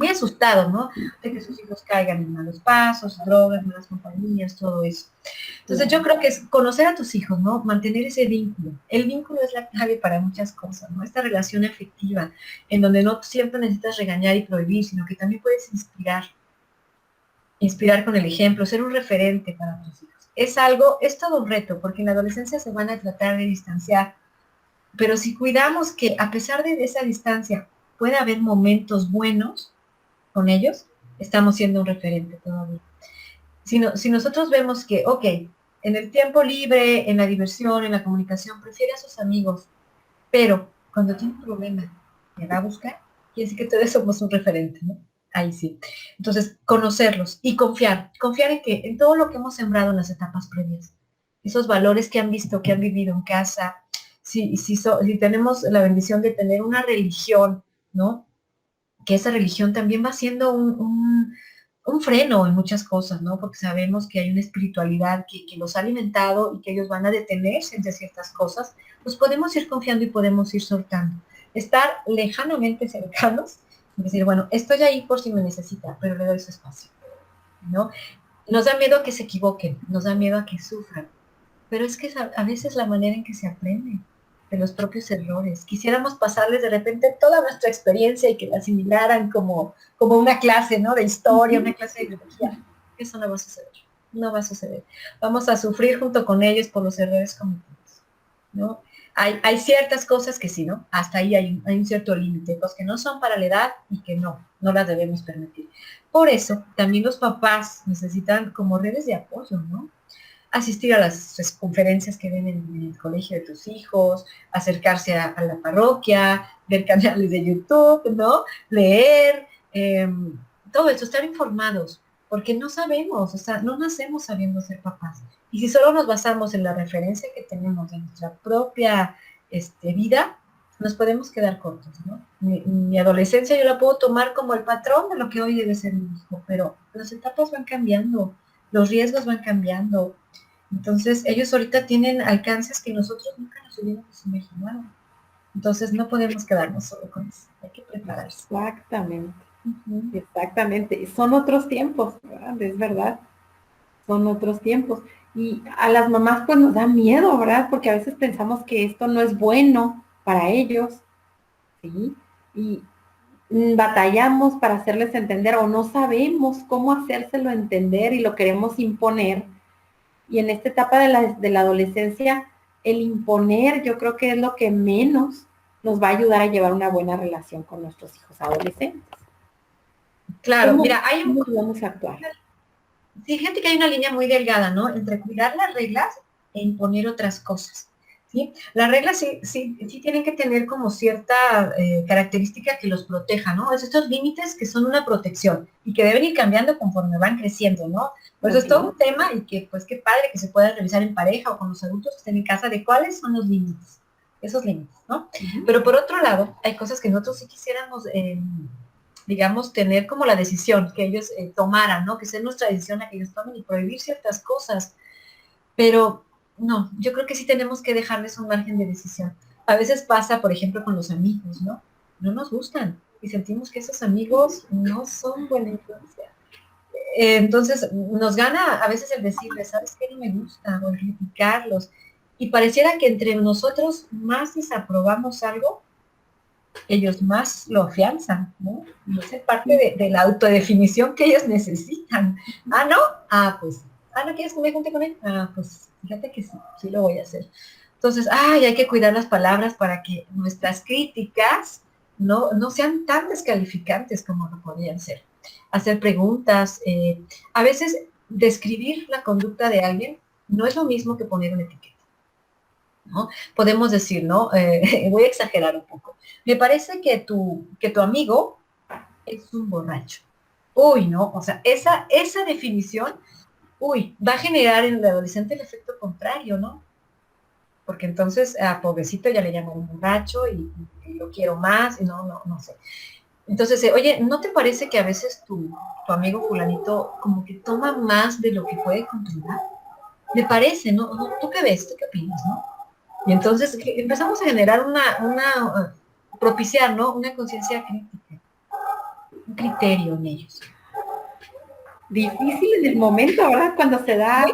B: asustados, ¿no? De que sus hijos caigan en malos pasos, drogas, malas compañías, todo eso. Entonces yo creo que es conocer a tus hijos, ¿no? Mantener ese vínculo. El vínculo es la clave para muchas cosas, ¿no? Esta relación afectiva, en donde no siempre necesitas regañar y prohibir, sino que también puedes inspirar con el ejemplo, ser un referente para tus hijos. Es todo un reto, porque en la adolescencia se van a tratar de distanciar, pero si cuidamos que a pesar de esa distancia puede haber momentos buenos con ellos, estamos siendo un referente todavía. Si nosotros vemos que, ok, en el tiempo libre, en la diversión, en la comunicación, prefiere a sus amigos, pero cuando tiene un problema, me va a buscar, quiere decir que todos somos un referente, ¿no? Ahí sí. Entonces, conocerlos y confiar en que en todo lo que hemos sembrado en las etapas previas, esos valores que han visto, que han vivido en casa, si tenemos la bendición de tener una religión, ¿no? Que esa religión también va siendo un freno en muchas cosas, ¿no? Porque sabemos que hay una espiritualidad que los ha alimentado y que ellos van a detenerse entre ciertas cosas, pues podemos ir confiando y podemos ir soltando. Estar lejanamente cercanos, y decir, bueno, estoy ahí por si me necesita, pero le doy su espacio, ¿no? Nos da miedo a que se equivoquen, nos da miedo a que sufran, pero es que a veces la manera en que se aprende de los propios errores. Quisiéramos pasarles de repente toda nuestra experiencia y que la asimilaran como una clase, ¿no? De historia, una clase de biología. Eso no va a suceder. No va a suceder. Vamos a sufrir junto con ellos por los errores cometidos, ¿no? Hay ciertas cosas que sí, ¿no? Hasta ahí hay un cierto límite, cosas que no son para la edad y que no las debemos permitir. Por eso, también los papás necesitan como redes de apoyo, ¿no? Asistir a las conferencias que ven en el colegio de tus hijos, acercarse a la parroquia, ver canales de YouTube, ¿no? Leer, todo eso, estar informados, porque no sabemos, o sea, no nacemos sabiendo ser papás. Y si solo nos basamos en la referencia que tenemos de nuestra propia vida, nos podemos quedar cortos, ¿no? Mi adolescencia yo la puedo tomar como el patrón de lo que hoy debe ser mi hijo, pero las etapas van cambiando, los riesgos van cambiando. Entonces, ellos ahorita tienen alcances que nosotros nunca nos hubiéramos imaginado. Entonces, no podemos quedarnos solo con eso. Hay que prepararse.
A: Exactamente, exactamente. Son otros tiempos, ¿verdad? Es verdad, son otros tiempos. Y a las mamás pues nos da miedo, ¿verdad? Porque a veces pensamos que esto no es bueno para ellos, ¿sí? Y batallamos para hacerles entender o no sabemos cómo hacérselo entender y lo queremos imponer. Y en esta etapa de la adolescencia, el imponer yo creo que es lo que menos nos va a ayudar a llevar una buena relación con nuestros hijos adolescentes.
B: Claro,
A: ¿Cómo,
B: mira,
A: cómo vamos a actuar?
B: fíjate que hay una línea muy delgada, ¿no? Entre cuidar las reglas e imponer otras cosas. ¿sí? Las reglas sí tienen que tener como cierta característica que los proteja, ¿no? Es estos límites que son una protección y que deben ir cambiando conforme van creciendo, ¿no? Por eso es
A: Así
B: todo
A: es.
B: un tema y que pues qué padre que se pueda revisar en pareja o con los adultos que estén en casa de cuáles son los límites, esos límites, ¿no?
A: Ujú.
B: Pero por otro lado, hay cosas que nosotros sí quisiéramos, digamos, tener como la decisión que ellos tomaran, ¿no? Que sea nuestra decisión la que ellos tomen y prohibir ciertas cosas, pero no, yo creo que sí tenemos que dejarles un margen de decisión. A veces pasa, por ejemplo, con los amigos, ¿no? No nos gustan y sentimos que esos amigos no son buena influencia. Entonces, nos gana a veces el decirles, ¿sabes qué? No me gusta, o el criticarlos. Y pareciera que entre nosotros más desaprobamos algo, ellos más lo afianzan, ¿no? Y es parte
A: Sí.
B: de la autodefinición que ellos necesitan. Ah, ¿no? Ah, pues, ¿no quieres que me junte con él? Ah, pues, fíjate que sí, sí lo voy a hacer. Entonces, ay, hay que cuidar las palabras para que nuestras críticas no sean tan descalificantes como lo podrían ser. Hacer preguntas, a veces describir la conducta de alguien no es lo mismo que poner una etiqueta. ¿No? Podemos decir, ¿no? Voy a exagerar un poco. Me parece que tu amigo es un borracho. Uy, ¿no? O sea, esa definición, uy, va a generar en el adolescente el efecto contrario, ¿no? Porque entonces a pobrecito ya le llaman un borracho y lo quiero más y no sé. Entonces, oye, ¿no te parece que a veces tu amigo fulanito como que toma más de lo que puede controlar? Me parece, ¿no? ¿Tú qué ves? ¿Tú qué opinas, no? Y entonces empezamos a generar propiciar, ¿no? Una conciencia crítica, un criterio en ellos.
A: Difícil en el momento, ¿verdad?
B: ¿Sí?
A: Cuando se da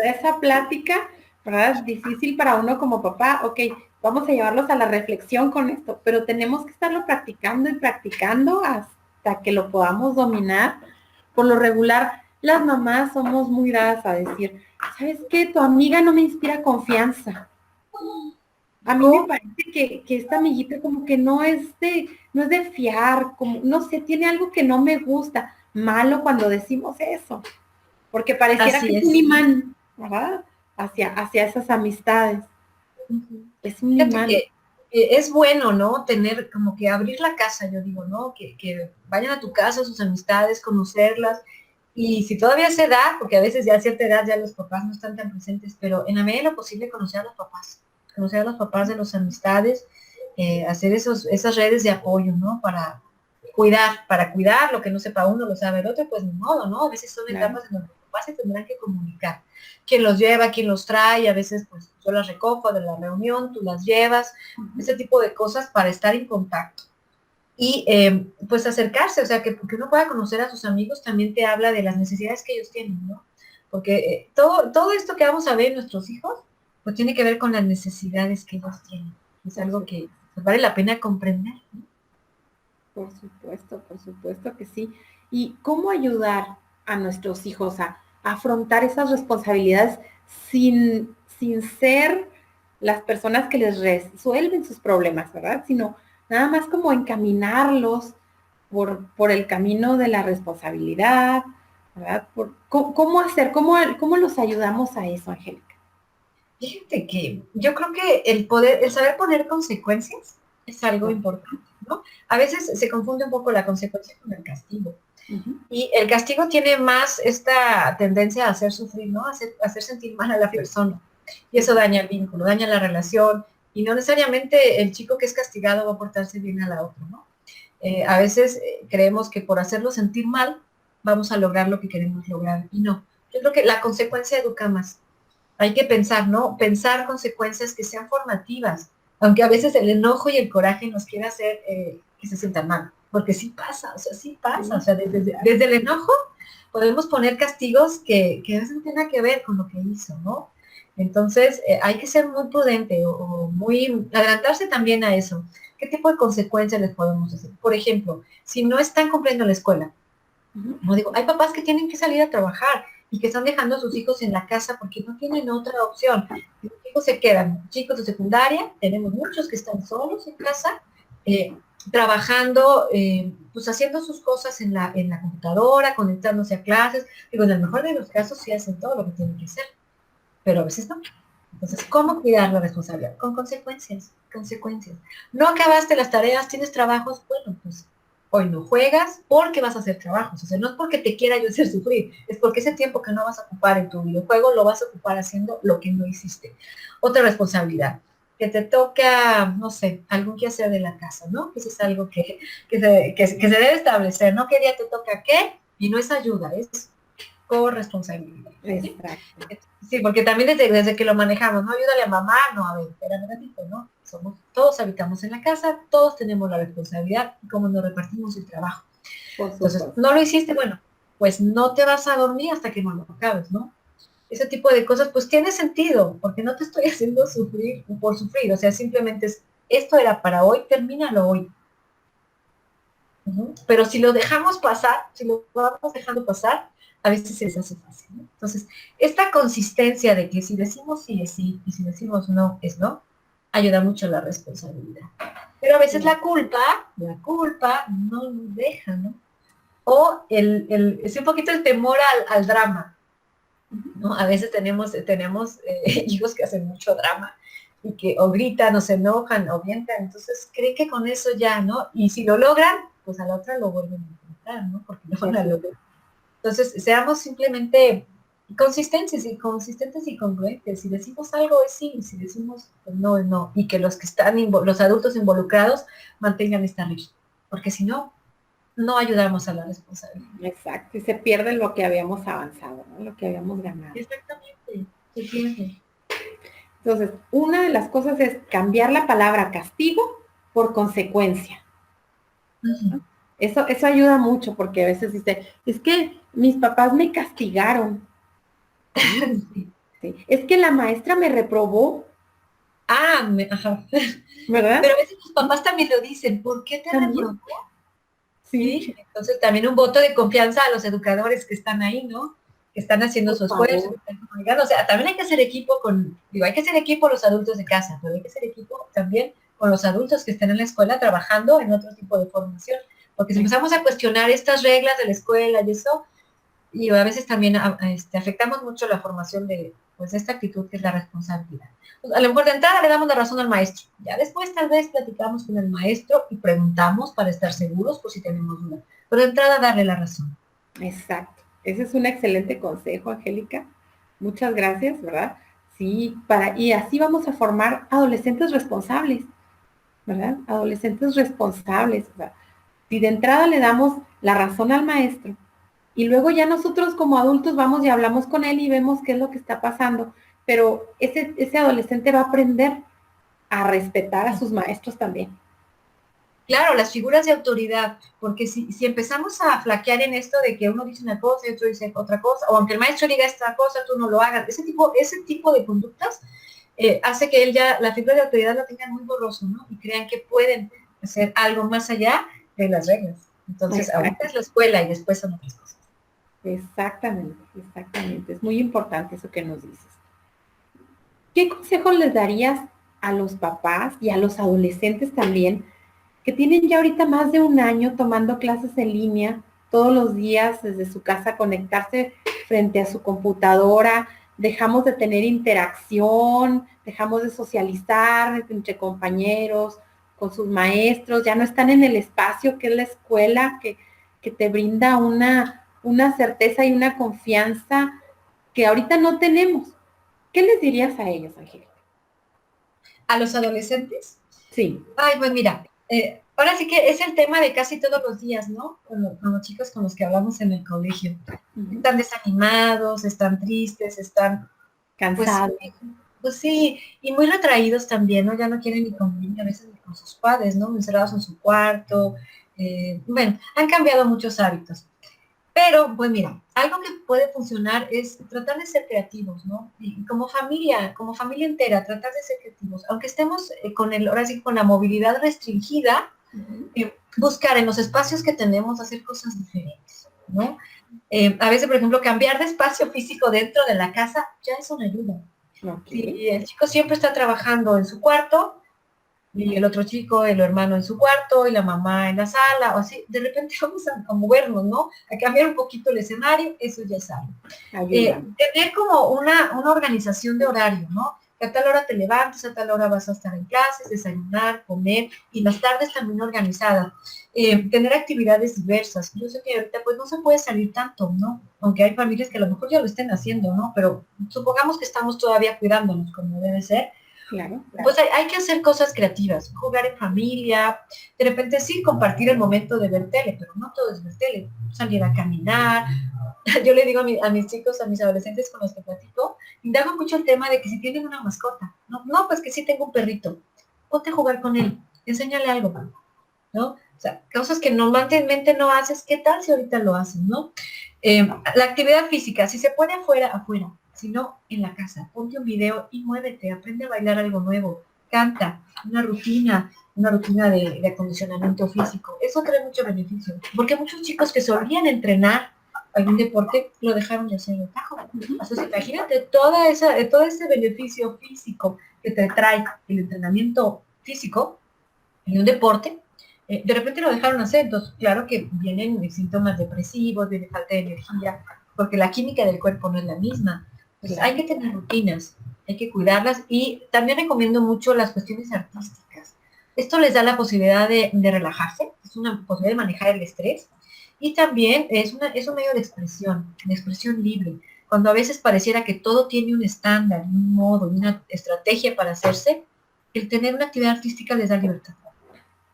A: esa plática, ¿verdad? Difícil para uno como papá, ok, vamos a llevarlos a la reflexión con esto, pero tenemos que estarlo practicando y practicando hasta que lo podamos dominar. Por lo regular, las mamás somos muy dadas a decir, ¿sabes qué? Tu amiga no me inspira confianza. A mí me
B: Oh,
A: parece que esta amiguita como que no es de fiar, como, no sé, tiene algo que no me gusta. Malo cuando decimos eso, porque pareciera que
B: así
A: es un
B: es.
A: imán, ¿verdad? Hacia esas amistades.
B: Ujú.
A: Es un
B: Fíjate
A: imán.
B: que es bueno, ¿no? Tener como que abrir la casa, yo digo, ¿no? Que vayan a tu casa, sus amistades, conocerlas. Y si todavía se da, porque a veces ya a cierta edad ya los papás no están tan presentes, pero en la medida de lo posible conocer a los papás de las amistades, hacer esas redes de apoyo, ¿no? Para cuidar lo que no sepa uno, lo sabe el otro, pues ni modo, ¿no? A veces son
A: Claro.
B: etapas en donde los papás se tendrán que comunicar. Quién los lleva, quién los trae, a veces pues yo las recojo de la reunión, tú las llevas, ese tipo de cosas para estar en contacto. Y pues acercarse, o sea, que uno pueda conocer a sus amigos también te habla de las necesidades que ellos tienen, ¿no? Porque todo esto que vamos a ver en nuestros hijos, pues tiene que ver con las necesidades que ellos tienen. Es
A: Por
B: algo
A: supuesto,
B: que pues, vale la pena comprender, ¿no?
A: por supuesto que sí. ¿Y cómo ayudar a nuestros hijos a afrontar esas responsabilidades sin ser las personas que les resuelven sus problemas, ¿verdad? Sino nada más como encaminarlos por el camino de la responsabilidad, ¿verdad? ¿Cómo hacer? ¿Cómo los ayudamos a eso, Angélica?
B: Fíjate que yo creo que el saber poner consecuencias es algo importante, ¿no? A veces se confunde un poco la consecuencia con el castigo.
A: Ujú.
B: Y el castigo tiene más esta tendencia a hacer sufrir, ¿no? Hacer sentir mal a la
A: Sí,
B: persona. Y
A: sí,
B: eso daña el vínculo, daña la relación. Y no necesariamente el chico que es castigado va a portarse bien a la otra, ¿no? A veces creemos que por hacerlo sentir mal vamos a lograr lo que queremos lograr. Y no. Yo creo que la consecuencia educa más. Hay que pensar, ¿no? Pensar consecuencias que sean formativas, aunque a veces el enojo y el coraje nos quiera hacer que se sientan mal, porque sí pasa, o
A: sí,
B: sea, desde el enojo podemos poner castigos que a veces no tienen nada que ver con lo que hizo, ¿no? Entonces, hay que ser muy prudente o muy, adelantarse también a eso. ¿Qué tipo de consecuencias les podemos hacer? Por ejemplo, si no están cumpliendo la escuela,
A: ujú,
B: como digo, hay papás que tienen que salir a trabajar y que están dejando a sus hijos en la casa porque no tienen otra opción. Los hijos se quedan, chicos de secundaria, tenemos muchos que están solos en casa, trabajando, pues haciendo sus cosas en la computadora, conectándose a clases. Digo, en el mejor de los casos sí hacen todo lo que tienen que hacer, pero a veces no. Entonces, ¿cómo cuidar la responsabilidad? Con consecuencias, consecuencias. No acabaste las tareas, tienes trabajos, bueno, pues hoy no juegas porque vas a hacer trabajos. O sea, no es porque te quiera yo hacer sufrir, es porque ese tiempo que no vas a ocupar en tu videojuego lo vas a ocupar haciendo lo que no hiciste. Otra responsabilidad, que te toca, no sé, algún quehacer de la casa, ¿no? Eso es algo que se debe establecer, ¿no? ¿Qué día te toca qué? Y no es ayuda, es corresponsabilidad. ¿Sí?
A: Exacto.
B: Sí, porque también desde que lo manejamos, ¿no? Ayúdale a mamá, no, a ver, espérame un ratito, ¿no? Todos habitamos en la casa, todos tenemos la responsabilidad y cómo nos repartimos el trabajo.
A: Por
B: Entonces,
A: supuesto.
B: no lo hiciste, bueno, pues no te vas a dormir hasta que no lo acabes, ¿no? Ese tipo de cosas, pues tiene sentido, porque no te estoy haciendo sufrir por sufrir, o sea, simplemente esto era para hoy, termínalo hoy. Pero si lo dejamos pasar, si lo vamos dejando pasar, a veces se les hace fácil, ¿no? Entonces, esta consistencia de que si decimos sí es sí y si decimos no es no, ayuda mucho a la responsabilidad. Pero a veces la culpa no nos deja, ¿no? O es un poquito el temor al drama, ¿no? A veces tenemos hijos que hacen mucho drama y que o gritan o se enojan o vientan, entonces creen que con eso ya, ¿no? Y si lo logran, pues a la otra lo vuelven a intentar, ¿no? Porque lo van a lograr. Entonces, seamos simplemente consistentes y congruentes. Si decimos algo es sí, si decimos no es no. Y que los que están, los adultos involucrados mantengan esta regla. Porque si no, no ayudamos a la responsabilidad.
A: Exacto. Y se pierde lo que habíamos avanzado, ¿no? Lo que habíamos ganado.
B: Exactamente. Se pierde.
A: Entonces, una de las cosas es cambiar la palabra castigo por consecuencia.
B: Uh-huh.
A: Eso ayuda mucho porque a veces dice, es que mis papás me castigaron.
B: Sí.
A: Sí. Es que la maestra me reprobó,
B: Ajá.
A: ¿verdad?
B: Pero a veces los papás también lo dicen, ¿por qué te
A: También.
B: reprobó?
A: Sí.
B: ¿Sí? Entonces también un voto de confianza a los educadores que están ahí, ¿no? Que están haciendo
A: Por
B: su esfuerzo,
A: favor.
B: o sea, también hay que hacer equipo hay que hacer equipo los adultos de casa, pero hay que hacer equipo también con los adultos que estén en la escuela trabajando en otro tipo de formación, porque si empezamos a cuestionar estas reglas de la escuela y eso, y a veces también afectamos mucho la formación de pues esta actitud que es la responsabilidad. Pues, a lo mejor de entrada le damos la razón al maestro, ya después tal vez platicamos con el maestro y preguntamos para estar seguros por si tenemos duda, pero de entrada darle la razón.
A: Exacto. Ese es un excelente consejo, Angélica. Muchas gracias, ¿verdad? Sí, y así vamos a formar adolescentes responsables, ¿verdad? Adolescentes responsables. O sea, si de entrada le damos la razón al maestro y luego ya nosotros como adultos vamos y hablamos con él y vemos qué es lo que está pasando, pero ese adolescente va a aprender a respetar a sus maestros también.
B: Claro, las figuras de autoridad, porque si empezamos a flaquear en esto de que uno dice una cosa y otro dice otra cosa, o aunque el maestro diga esta cosa, tú no lo hagas, ese tipo de conductas hace que la figura de autoridad la tengan muy borroso, ¿no? Y crean que pueden hacer algo más allá de las reglas. Entonces, ahorita es la escuela y después son otras cosas.
A: Exactamente, exactamente. Es muy importante eso que nos dices. ¿Qué consejos les darías a los papás y a los adolescentes también que tienen ya ahorita más de un año tomando clases en línea todos los días desde su casa, conectarse frente a su computadora, dejamos de tener interacción, dejamos de socializar entre compañeros, con sus maestros, ya no están en el espacio que es la escuela, que te brinda una certeza y una confianza que ahorita no tenemos? ¿Qué les dirías a ellos, Angélica?
B: ¿A los adolescentes?
A: Sí.
B: Ay, pues mira, ahora sí que es el tema de casi todos los días, ¿no? Con los chicos con los que hablamos en el colegio. Están desanimados, están tristes, están
A: Cansados.
B: Pues sí, y muy retraídos también, ¿no? Ya no quieren ni convivir a veces ni con sus padres, ¿no? Encerrados en su cuarto. Bueno, han cambiado muchos hábitos. Pero, pues mira, algo que puede funcionar es tratar de ser creativos, ¿no? Y como familia entera, tratar de ser creativos. Aunque estemos ahora sí, con la movilidad restringida, buscar en los espacios que tenemos hacer cosas diferentes, ¿no? A veces, por ejemplo, cambiar de espacio físico dentro de la casa ya es una ayuda.
A: Okay.
B: Si el chico siempre está trabajando en su cuarto y el otro chico, el hermano en su cuarto y la mamá en la sala, o así, de repente vamos a movernos, ¿no? A cambiar un poquito el escenario, eso ya es algo. Tener como una organización de horario, ¿no? que a tal hora te levantes, a tal hora vas a estar en clases, desayunar, comer, y las tardes también organizadas. Tener actividades diversas. Yo sé que ahorita pues no se puede salir tanto, ¿no? Aunque hay familias que a lo mejor ya lo estén haciendo, ¿no? Pero supongamos que estamos todavía cuidándonos como debe ser.
A: Claro, claro.
B: Pues hay que hacer cosas creativas, jugar en familia, de repente sí compartir el momento de ver tele, pero no todo es ver tele, salir a caminar. Yo le digo a mis chicos, a mis adolescentes con los que platico, indago mucho el tema de que si tienen una mascota, no, pues que sí tengo un perrito, ponte a jugar con él, enséñale algo, ¿no? O sea, cosas que normalmente no haces, ¿qué tal si ahorita lo haces, no? La actividad física, si se puede afuera, afuera, si no, en la casa, ponte un video y muévete, aprende a bailar algo nuevo, canta, una rutina de acondicionamiento físico. Eso trae mucho beneficio, porque muchos chicos que solían entrenar algún deporte lo dejaron de hacer de tajo. Entonces, imagínate todo ese beneficio físico que te trae el entrenamiento físico en un deporte, de repente lo dejaron hacer. Entonces, claro que vienen síntomas depresivos, viene falta de energía, porque la química del cuerpo no es la misma. Entonces, hay que tener rutinas, hay que cuidarlas, y también recomiendo mucho las cuestiones artísticas. Esto les da la posibilidad de relajarse, es una posibilidad de manejar el estrés, y también es un medio de expresión libre. Cuando a veces pareciera que todo tiene un estándar, un modo, una estrategia para hacerse, el tener una actividad artística les da libertad.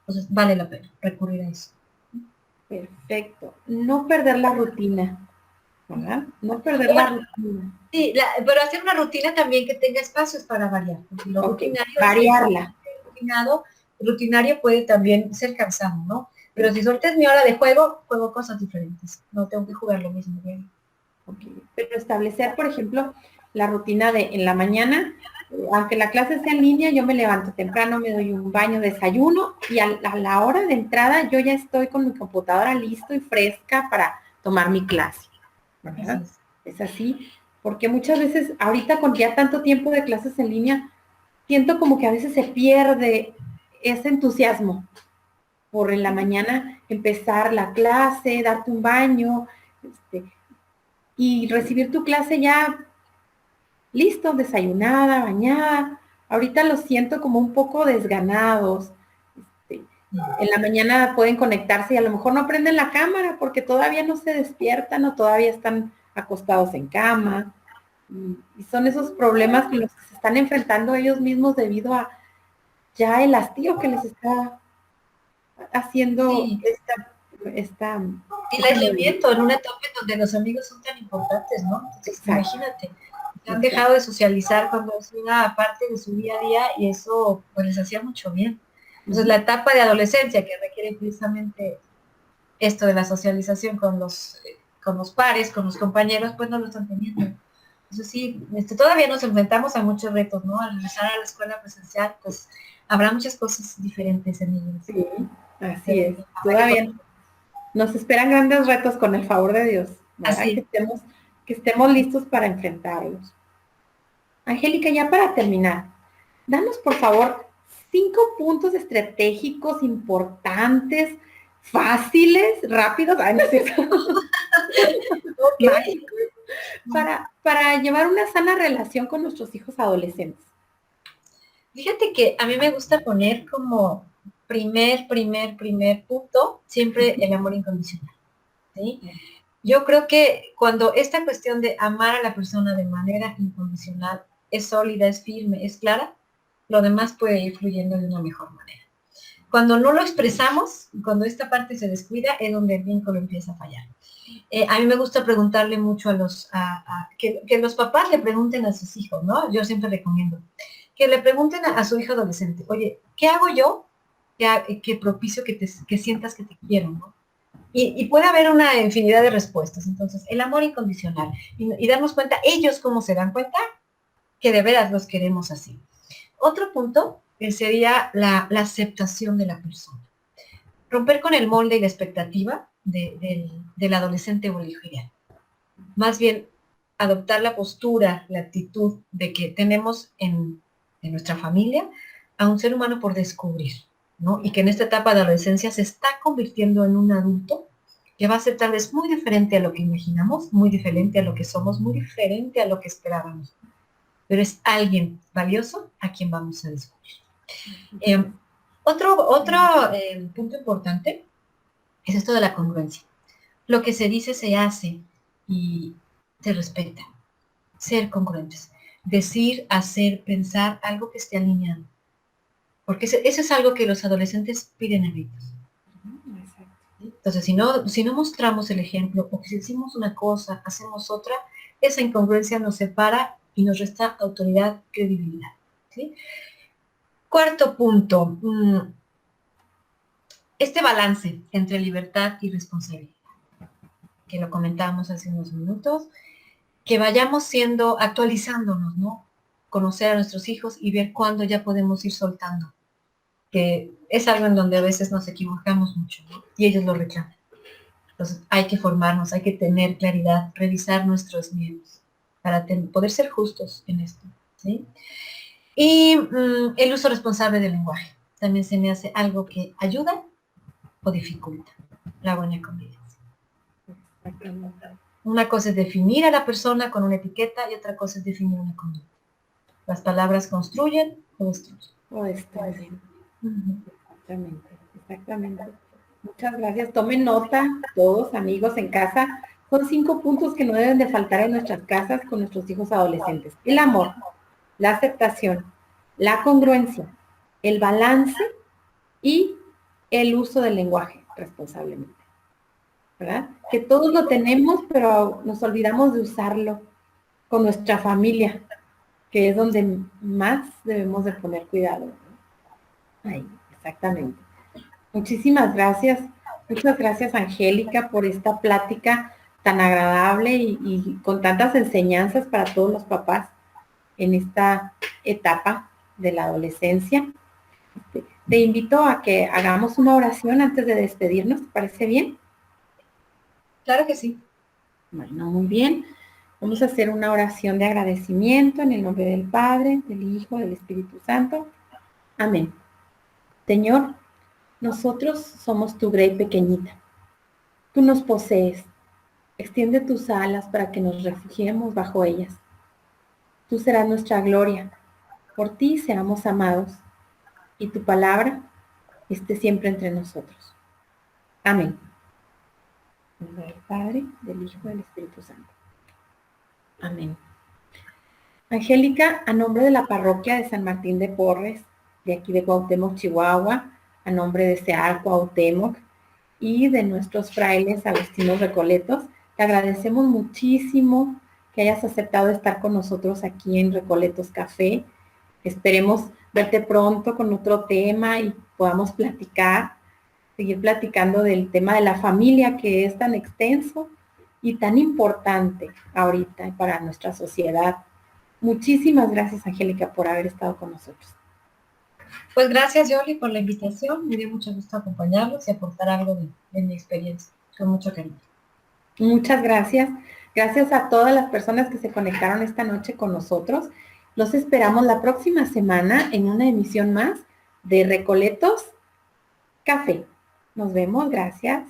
B: Entonces vale la pena recurrir a eso.
A: Perfecto. No perder la rutina, ¿verdad? No perder la rutina.
B: Sí, pero hacer una rutina también que tenga espacios para variar. Porque lo rutinario,
A: variarla.
B: El rutinario puede también ser cansado, ¿no? Pero si sueltes mi hora de juego cosas diferentes. No tengo que jugar lo mismo.
A: Okay. Pero establecer, por ejemplo, la rutina de en la mañana, aunque la clase sea en línea, yo me levanto temprano, me doy un baño, desayuno, y a la hora de entrada yo ya estoy con mi computadora listo y fresca para tomar mi clase, ¿verdad? Es así, porque muchas veces, ahorita con ya tanto tiempo de clases en línea, siento como que a veces se pierde ese entusiasmo por en la mañana empezar la clase, darte un baño, y recibir tu clase ya listo, desayunada, bañada. Ahorita los siento como un poco desganados. En la mañana pueden conectarse y a lo mejor no prenden la cámara porque todavía no se despiertan o todavía están acostados en cama. Y son esos problemas con los que se están enfrentando ellos mismos debido a ya el hastío que les está haciendo esta
B: el aislamiento en una etapa en donde los amigos son tan importantes, ¿no? Entonces, imagínate, han dejado de socializar cuando es una parte de su día a día, y eso pues les hacía mucho bien. Entonces, la etapa de adolescencia, que requiere precisamente esto de la socialización con los pares, con los compañeros, pues no lo están teniendo. Entonces sí, todavía nos enfrentamos a muchos retos, ¿no? Al regresar a la escuela presencial, pues habrá muchas cosas diferentes en ellos.
A: Sí, así es. Todavía nos esperan grandes retos con el favor de Dios, ¿verdad? Que estemos listos para enfrentarlos. Angélica, ya para terminar, danos por favor 5 puntos estratégicos importantes, fáciles, rápidos, no es cierto. Mágicos, para llevar una sana relación con nuestros hijos adolescentes.
B: Fíjate que a mí me gusta poner como primer punto siempre el amor incondicional, ¿sí? Yo creo que cuando esta cuestión de amar a la persona de manera incondicional es sólida, es firme, es clara, lo demás puede ir fluyendo de una mejor manera. Cuando no lo expresamos, cuando esta parte se descuida, es donde el vínculo empieza a fallar. A mí me gusta preguntarle mucho que los papás le pregunten a sus hijos, ¿no? Yo siempre recomiendo que le pregunten a su hijo adolescente, oye, ¿qué hago yo que propicio que sientas que te quiero, ¿no? Y puede haber una infinidad de respuestas. Entonces, el amor incondicional, y darnos cuenta, ellos cómo se dan cuenta que de veras los queremos así. Otro punto sería la aceptación de la persona. Romper con el molde y la expectativa del adolescente o el hijo ideal. Más bien, adoptar la postura, la actitud de que tenemos en nuestra familia a un ser humano por descubrir, ¿no? Y que en esta etapa de adolescencia se está convirtiendo en un adulto que va a ser tal vez muy diferente a lo que imaginamos, muy diferente a lo que somos, muy diferente a lo que esperábamos. pero es alguien valioso a quien vamos a descubrir. Otro punto importante es esto de la congruencia. Lo que se dice se hace y se respeta. Ser congruentes. Decir, hacer, pensar algo que esté alineado. Porque eso es algo que los adolescentes piden a gritos. Entonces, si no mostramos el ejemplo, o que si decimos una cosa, hacemos otra, esa incongruencia nos separa y nos resta autoridad, credibilidad. ¿Sí? Cuarto punto, este balance entre libertad y responsabilidad, que lo comentábamos hace unos minutos, que vayamos actualizándonos, ¿no? Conocer a nuestros hijos y ver cuándo ya podemos ir soltando, que es algo en donde a veces nos equivocamos mucho, ¿no? Y ellos lo reclaman. Entonces hay que formarnos, hay que tener claridad, revisar nuestros miedos para poder ser justos en esto, ¿sí? Y el uso responsable del lenguaje. También se me hace algo que ayuda o dificulta la buena convivencia. Una cosa es definir a la persona con una etiqueta y otra cosa es definir una conducta. Las palabras construyen o destruyen.
A: O destruyen. Exactamente. Muchas gracias. Tomen nota, todos amigos en casa. Son 5 puntos que no deben de faltar en nuestras casas con nuestros hijos adolescentes. El amor, la aceptación, la congruencia, el balance y el uso del lenguaje responsablemente. ¿Verdad? Que todos lo tenemos, pero nos olvidamos de usarlo con nuestra familia, que es donde más debemos de poner cuidado. Ahí, exactamente. Muchísimas gracias. Muchas gracias, Angélica, por esta plática tan agradable y con tantas enseñanzas para todos los papás en esta etapa de la adolescencia. Te invito a que hagamos una oración antes de despedirnos. ¿Te parece bien?
B: Claro que sí.
A: Bueno, muy bien. Vamos a hacer una oración de agradecimiento en el nombre del Padre, del Hijo, del Espíritu Santo. Amén. Señor, nosotros somos tu grey pequeñita. Tú nos posees. Extiende tus alas para que nos refugiemos bajo ellas. Tú serás nuestra gloria. Por ti seamos amados. Y tu palabra esté siempre entre nosotros. Amén. En nombre del Padre, del Hijo y del Espíritu Santo. Amén. Angélica, a nombre de la parroquia de San Martín de Porres, de aquí de Cuauhtémoc, Chihuahua, a nombre de SEAR Cuauhtémoc y de nuestros frailes agustinos recoletos, te agradecemos muchísimo que hayas aceptado estar con nosotros aquí en Recoletos Café. Esperemos verte pronto con otro tema y podamos seguir platicando del tema de la familia, que es tan extenso y tan importante ahorita para nuestra sociedad. Muchísimas gracias, Angélica, por haber estado con nosotros.
B: Pues gracias, Yoli, por la invitación. Me dio mucho gusto acompañarlos y aportar algo de mi experiencia. Con mucho cariño.
A: Muchas gracias. Gracias a todas las personas que se conectaron esta noche con nosotros. Los esperamos la próxima semana en una emisión más de Recoletos Café. Nos vemos. Gracias.